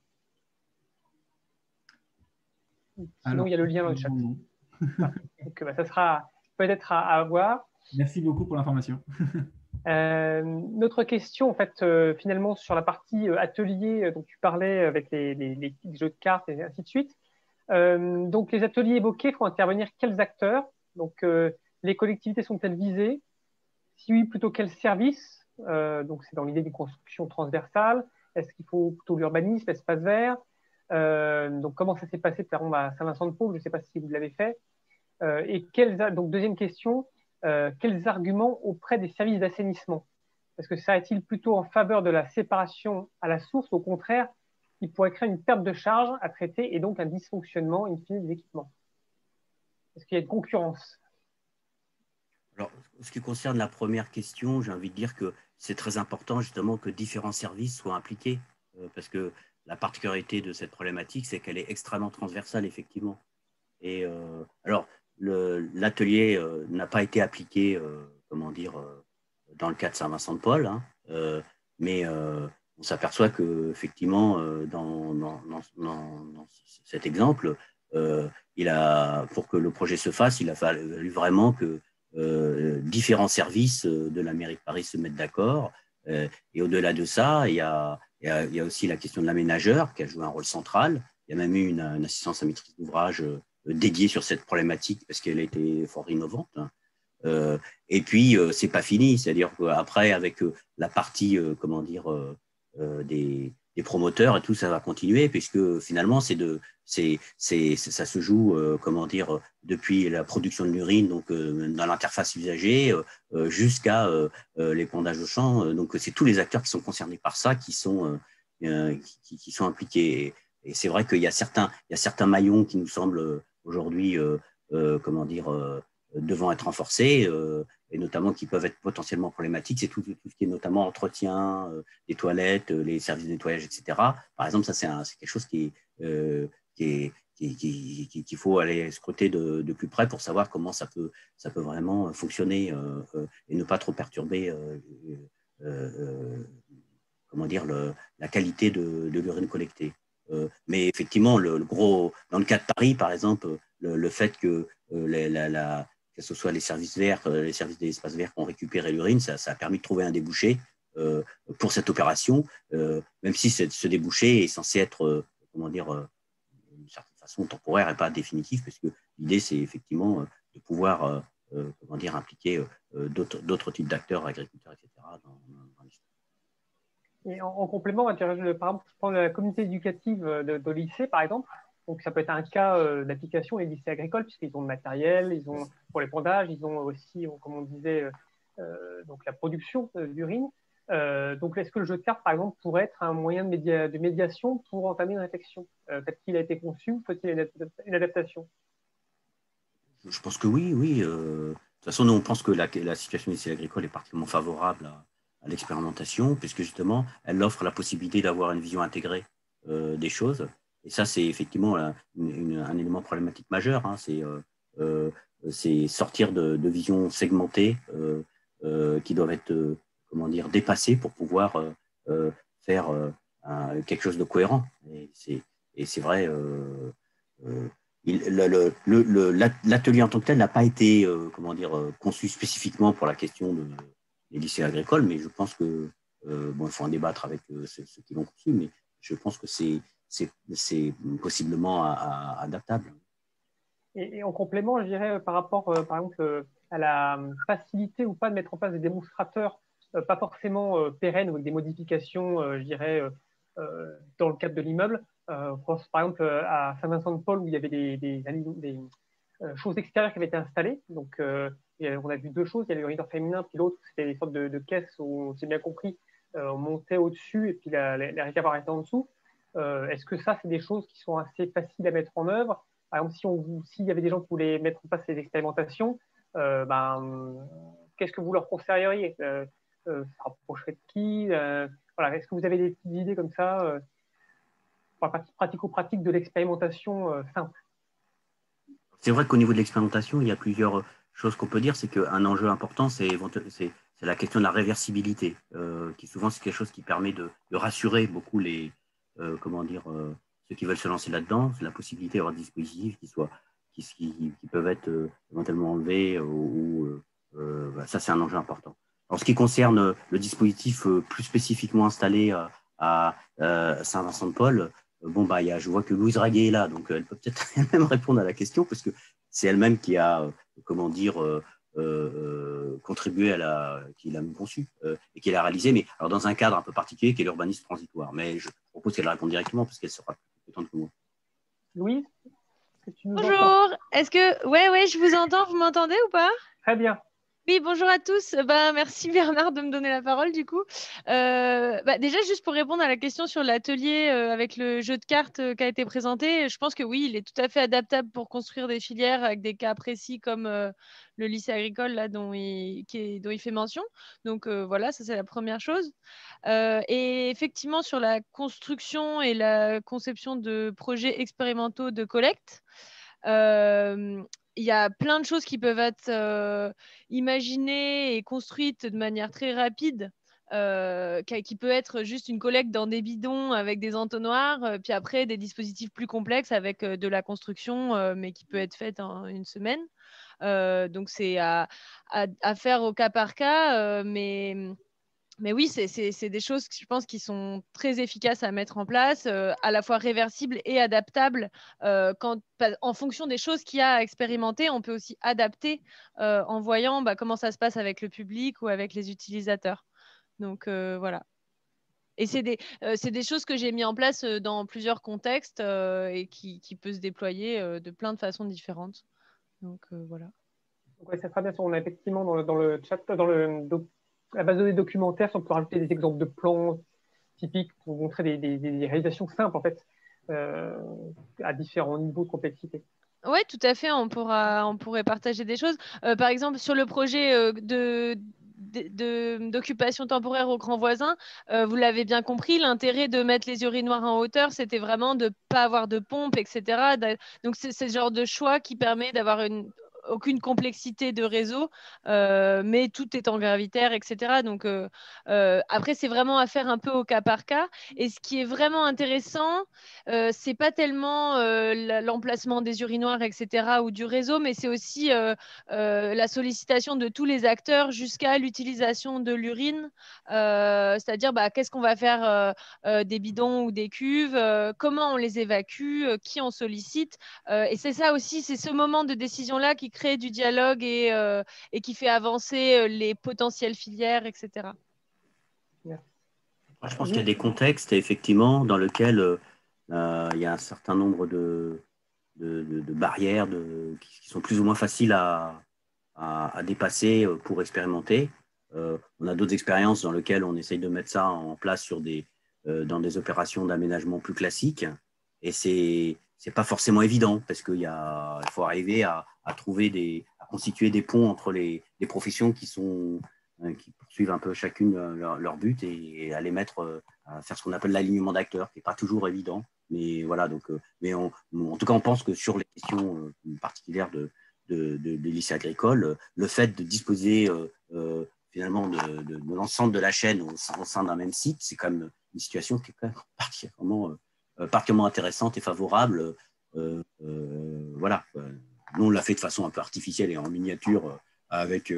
Sinon, il y a le lien dans le chat. Donc, ça sera peut-être à voir. Merci beaucoup pour l'information. Notre question, en fait, finalement, sur la partie atelier dont tu parlais avec les jeux de cartes et ainsi de suite. Donc, les ateliers évoqués font intervenir quels acteurs? Donc, les collectivités sont-elles visées? Si oui, plutôt quels services? Donc, c'est dans l'idée d'une construction transversale. Est-ce qu'il faut plutôt l'urbanisme, l'espace vert? Donc, comment ça s'est passé, par exemple, à Saint-Vincent-de-Paul? Je ne sais pas si vous l'avez fait. Et donc, deuxième question, quels arguments auprès des services d'assainissement? Est-ce que serait-il plutôt en faveur de la séparation à la source? Au contraire, il pourrait créer une perte de charge à traiter et donc un dysfonctionnement in fine des équipements. Est-ce qu'il y a une concurrence? Alors, ce qui concerne la première question, j'ai envie de dire que c'est très important justement que différents services soient impliqués, parce que la particularité de cette problématique, c'est qu'elle est extrêmement transversale, effectivement. Et alors, l'atelier n'a pas été appliqué, dans le cas de Saint-Vincent-de-Paul, hein, mais on s'aperçoit qu'effectivement, dans cet exemple, pour que le projet se fasse, il a fallu vraiment que différents services de la mairie de Paris se mettent d'accord. Et au-delà de ça, il y a aussi la question de l'aménageur qui a joué un rôle central. Il y a même eu une assistance à maîtrise d'ouvrage dédiée sur cette problématique parce qu'elle était fort innovante. Et puis, c'est pas fini, c'est-à-dire qu'après, avec la partie, des promoteurs et tout, ça va continuer, puisque finalement, ça se joue, depuis la production de l'urine, donc dans l'interface usagée, jusqu'à l'épandage au champ. Donc, c'est tous les acteurs qui sont concernés par ça qui sont impliqués. Et c'est vrai qu'il y a certains maillons qui nous semblent aujourd'hui, devant être renforcés, et notamment qui peuvent être potentiellement problématiques. C'est tout ce qui est notamment entretien des toilettes, les services de nettoyage, etc. Par exemple, ça, c'est quelque chose qu'il faut aller scruter de plus près pour savoir comment ça peut vraiment fonctionner et ne pas trop perturber la qualité de l'urine collectée. Mais effectivement, dans le cas de Paris, par exemple, le fait que que ce soit les services verts, les services des espaces verts qui ont récupéré l'urine, ça a permis de trouver un débouché pour cette opération, même si ce débouché est censé être, d'une certaine façon temporaire et pas définitif, parce que l'idée, c'est effectivement de pouvoir impliquer d'autres types d'acteurs, agriculteurs, etc. dans l'histoire. Et en complément, par exemple, je prends la communauté éducative de lycée, par exemple. Donc, ça peut être un cas d'application des lycées agricoles, puisqu'ils ont le matériel, ils ont pour l'épandage, ils ont aussi, comme on disait, donc la production d'urine. Donc, est-ce que le jeu de cartes, par exemple, pourrait être un moyen de médiation pour entamer une réflexion tel qu'il a été conçu, ou faut-il une adaptation? Je pense que oui. De toute façon, nous, on pense que la situation des lycées agricoles est particulièrement favorable à l'expérimentation, puisque justement, elle offre la possibilité d'avoir une vision intégrée des choses. Et ça, c'est effectivement un élément problématique majeur. Hein. C'est sortir de visions segmentées qui doivent être dépassées pour pouvoir faire quelque chose de cohérent. Et c'est vrai, l'atelier en tant que tel n'a pas été conçu spécifiquement pour la question des lycées agricoles, mais je pense que il faut en débattre avec ceux qui l'ont conçu, mais je pense que c'est possiblement adaptable. Et en complément, je dirais par rapport, par exemple, à la facilité ou pas de mettre en place des démonstrateurs, pas forcément pérennes ou avec des modifications, je dirais, dans le cadre de l'immeuble. On pense par exemple à Saint-Vincent-de-Paul où il y avait des choses extérieures qui avaient été installées. Donc, on a vu deux choses. Il y a l'urinoir féminin, puis l'autre, c'était des sortes de caisses où, j'ai bien compris, on montait au-dessus et puis la réservoir était en dessous. Est-ce que ça, c'est des choses qui sont assez faciles à mettre en œuvre? Par exemple, s'il y avait des gens qui voulaient mettre en place ces expérimentations, qu'est-ce que vous leur conseilleriez? Ça rapprocherait de qui? Voilà. Est-ce que vous avez des petites idées comme ça pour la partie pratico-pratique de l'expérimentation simple? C'est vrai qu'au niveau de l'expérimentation, il y a plusieurs choses qu'on peut dire. C'est qu'un enjeu important, c'est la question de la réversibilité, qui souvent c'est quelque chose qui permet de rassurer beaucoup ceux qui veulent se lancer là-dedans. C'est la possibilité d'avoir des dispositifs qui peuvent être éventuellement enlevés ça, c'est un enjeu important. En ce qui concerne le dispositif plus spécifiquement installé à Saint-Vincent-de-Paul, je vois que Louise Raguet est là, donc elle peut peut-être elle-même répondre à la question, parce que c'est elle-même qui a, contribué qui l'a conçu et qui l'a réalisé, mais alors dans un cadre un peu particulier qui est l'urbanisme transitoire. Mais je propose qu'elle réponde directement, parce qu'elle sera plus compétente que moi. Louise, est-ce que tu nous entends? Bonjour, ouais, je vous entends, vous m'entendez ou pas? Très bien. Oui, bonjour à tous. Merci Bernard de me donner la parole du coup. Déjà, juste pour répondre à la question sur l'atelier avec le jeu de cartes qui a été présenté, je pense que oui, il est tout à fait adaptable pour construire des filières avec des cas précis comme le lycée agricole là, dont il fait mention. Donc voilà, ça c'est la première chose. Et effectivement, sur la construction et la conception de projets expérimentaux de collecte, Il y a plein de choses qui peuvent être imaginées et construites de manière très rapide. Qui peut être juste une collecte dans des bidons avec des entonnoirs, puis après des dispositifs plus complexes avec de la construction, mais qui peut être faite en une semaine. Donc c'est à faire au cas par cas, mais oui, c'est des choses que je pense qui sont très efficaces à mettre en place, à la fois réversibles et adaptables. En fonction des choses qu'il y a à expérimenter, on peut aussi adapter en voyant comment ça se passe avec le public ou avec les utilisateurs. Donc voilà. Et c'est des choses que j'ai mis en place dans plusieurs contextes et qui peut se déployer de plein de façons différentes. Donc voilà. Donc, ouais, ça sera bien sûr. On a effectivement dans le chat, la base de données documentaire, si on peut rajouter des exemples de plans typiques pour montrer des réalisations simples en fait, à différents niveaux de complexité. Oui, tout à fait. On pourrait partager des choses. Par exemple, sur le projet d'occupation temporaire au grand voisin, vous l'avez bien compris, l'intérêt de mettre les urinoirs en hauteur, c'était vraiment de ne pas avoir de pompe, etc. Donc, c'est ce genre de choix qui permet d'avoir aucune complexité de réseau, mais tout est en gravitaire, etc. Donc, après, c'est vraiment à faire un peu au cas par cas. Et ce qui est vraiment intéressant, c'est pas tellement l'emplacement des urinoirs, etc., ou du réseau, mais c'est aussi la sollicitation de tous les acteurs jusqu'à l'utilisation de l'urine, c'est-à-dire qu'est-ce qu'on va faire des bidons ou des cuves, comment on les évacue, qui on sollicite. Et c'est ça aussi, c'est ce moment de décision-là qui crée du dialogue et qui fait avancer les potentielles filières, etc. Je pense qu'il y a des contextes, effectivement, dans lesquels il y a un certain nombre de barrières qui sont plus ou moins faciles à dépasser pour expérimenter. On a d'autres expériences dans lesquelles on essaye de mettre ça en place dans des opérations d'aménagement plus classiques. Et c'est pas forcément évident parce qu'il faut arriver à à constituer des ponts entre les professions qui poursuivent un peu chacune leur but et à les mettre à faire ce qu'on appelle l'alignement d'acteurs, qui n'est pas toujours évident. Mais voilà, donc, en tout cas, on pense que sur les questions particulières des lycées agricoles, le fait de disposer finalement de l'ensemble de la chaîne au sein d'un même site, c'est quand même une situation qui est quand même particulièrement intéressante et favorable. Voilà. Nous, on l'a fait de façon un peu artificielle et en miniature avec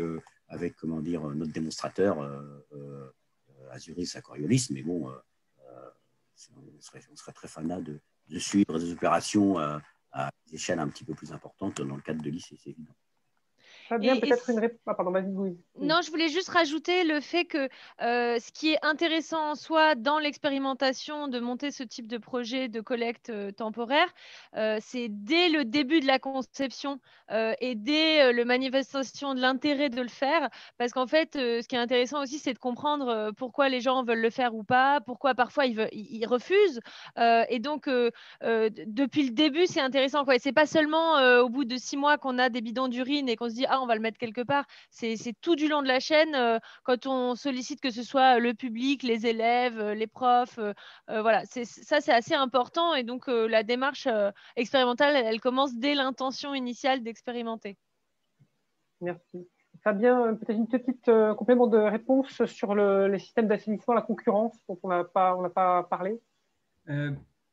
comment dire, notre démonstrateur Azuris Aquariolis, mais bon, on serait très fanat de suivre des opérations à des échelles un petit peu plus importantes dans le cadre de lycée, c'est évident. Très bien, peut-être une réponse. Ah, pardon, vas-y, Louise. Non, je voulais juste rajouter le fait que ce qui est intéressant en soi dans l'expérimentation de monter ce type de projet de collecte temporaire, c'est dès le début de la conception et dès la manifestation de l'intérêt de le faire. Parce qu'en fait, ce qui est intéressant aussi, c'est de comprendre pourquoi les gens veulent le faire ou pas, pourquoi parfois ils refusent. Et donc, depuis le début, c'est intéressant, quoi. Et c'est pas seulement au bout de 6 mois qu'on a des bidons d'urine et qu'on se dit, ah, on va le mettre quelque part. C'est tout du long de la chaîne, quand on sollicite que ce soit le public, les élèves, les profs. Voilà, ça, c'est assez important. Et donc, la démarche expérimentale, elle commence dès l'intention initiale d'expérimenter. Merci. Fabien, peut-être une petite complément de réponse sur les systèmes d'assainissement, la concurrence, dont on n'a pas parlé.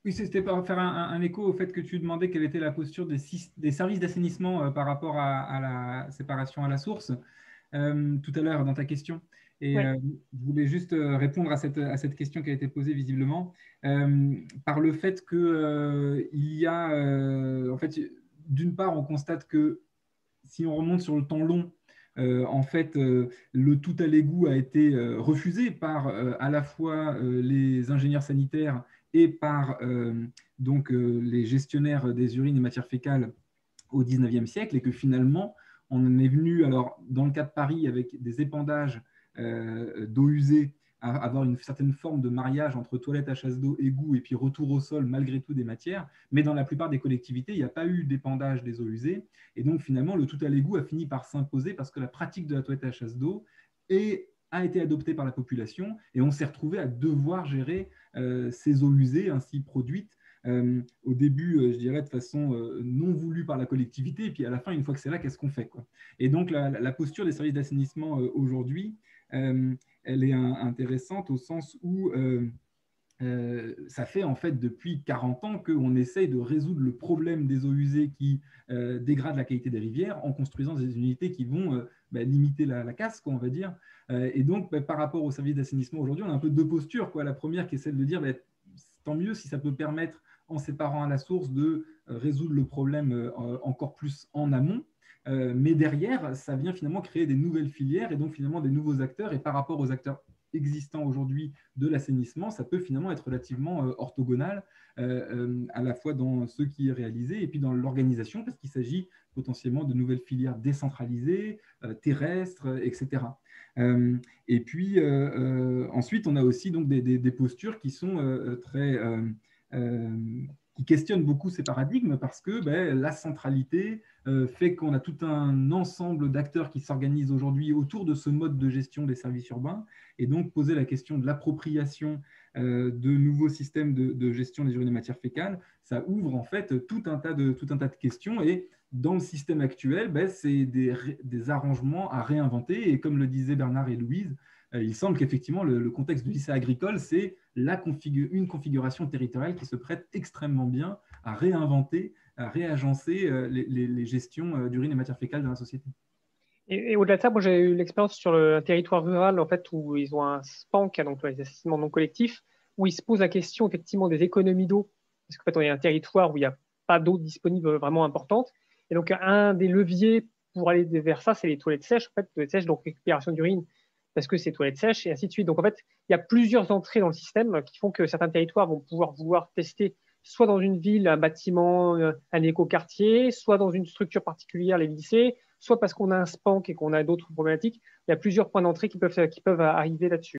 Oui, c'était pour faire un écho au fait que tu demandais quelle était la posture des services d'assainissement par rapport à la séparation à la source tout à l'heure dans ta question. Et Oui. je voulais juste répondre à cette question qui a été posée visiblement par le fait qu'il y a, en fait, d'une part, on constate que si on remonte sur le temps long, en fait, le tout à l'égout a été refusé par à la fois les ingénieurs sanitaires et par les gestionnaires des urines et matières fécales au XIXe siècle, et que finalement, on en est venu, alors dans le cas de Paris, avec des épandages d'eau usée, à avoir une certaine forme de mariage entre toilettes à chasse d'eau, égout, et puis retour au sol malgré tout des matières. Mais dans la plupart des collectivités, il n'y a pas eu d'épandage des eaux usées. Et donc finalement, le tout à l'égout a fini par s'imposer parce que la pratique de la toilette à chasse d'eau a été adoptée par la population, et on s'est retrouvé à devoir gérer ces eaux usées ainsi produites au début, je dirais de façon non voulue par la collectivité, et puis à la fin, une fois que c'est là, qu'est-ce qu'on fait, quoi. Et donc, la posture des services d'assainissement aujourd'hui, elle est intéressante au sens où ça fait en fait depuis 40 ans qu'on essaye de résoudre le problème des eaux usées qui dégradent la qualité des rivières en construisant des unités qui vont limiter la casse, quoi, on va dire. Et donc, par rapport au service d'assainissement aujourd'hui, on a un peu deux postures, quoi. La première qui est celle de dire tant mieux si ça peut permettre, en séparant à la source, de résoudre le problème encore plus en amont. Mais derrière, ça vient finalement créer des nouvelles filières et donc finalement des nouveaux acteurs. Et par rapport aux acteurs existants aujourd'hui de l'assainissement, ça peut finalement être relativement orthogonal, à la fois dans ce qui est réalisé et puis dans l'organisation, parce qu'il s'agit potentiellement de nouvelles filières décentralisées, terrestres, etc. Et puis ensuite, on a aussi donc des postures qui sont très qui questionnent beaucoup ces paradigmes parce que la centralité fait qu'on a tout un ensemble d'acteurs qui s'organisent aujourd'hui autour de ce mode de gestion des services urbains, et donc poser la question de l'appropriation de nouveaux systèmes de gestion des urines et matières fécales, ça ouvre en fait tout un tas de questions, et dans le système actuel, c'est des arrangements à réinventer, et comme le disaient Bernard et Louise, il semble qu'effectivement le contexte du lycée agricole, c'est une configuration territoriale qui se prête extrêmement bien à réinventer, à réagencer les gestions d'urine et matières fécales dans la société. Et au-delà de ça, moi j'ai eu l'expérience sur un territoire rural en fait, où ils ont un SPANC, donc les assainissement non collectifs, où ils se posent la question effectivement des économies d'eau, parce qu'en fait on est un territoire où il n'y a pas d'eau disponible vraiment importante. Et donc un des leviers pour aller vers ça, c'est les toilettes sèches, en fait, toilettes sèches, donc récupération d'urine, parce que c'est toilettes sèches, et ainsi de suite. Donc en fait, il y a plusieurs entrées dans le système qui font que certains territoires vont pouvoir tester soit dans une ville, un bâtiment, un écoquartier, soit dans une structure particulière, les lycées, soit parce qu'on a un SPANC et qu'on a d'autres problématiques. Il y a plusieurs points d'entrée qui peuvent arriver là-dessus.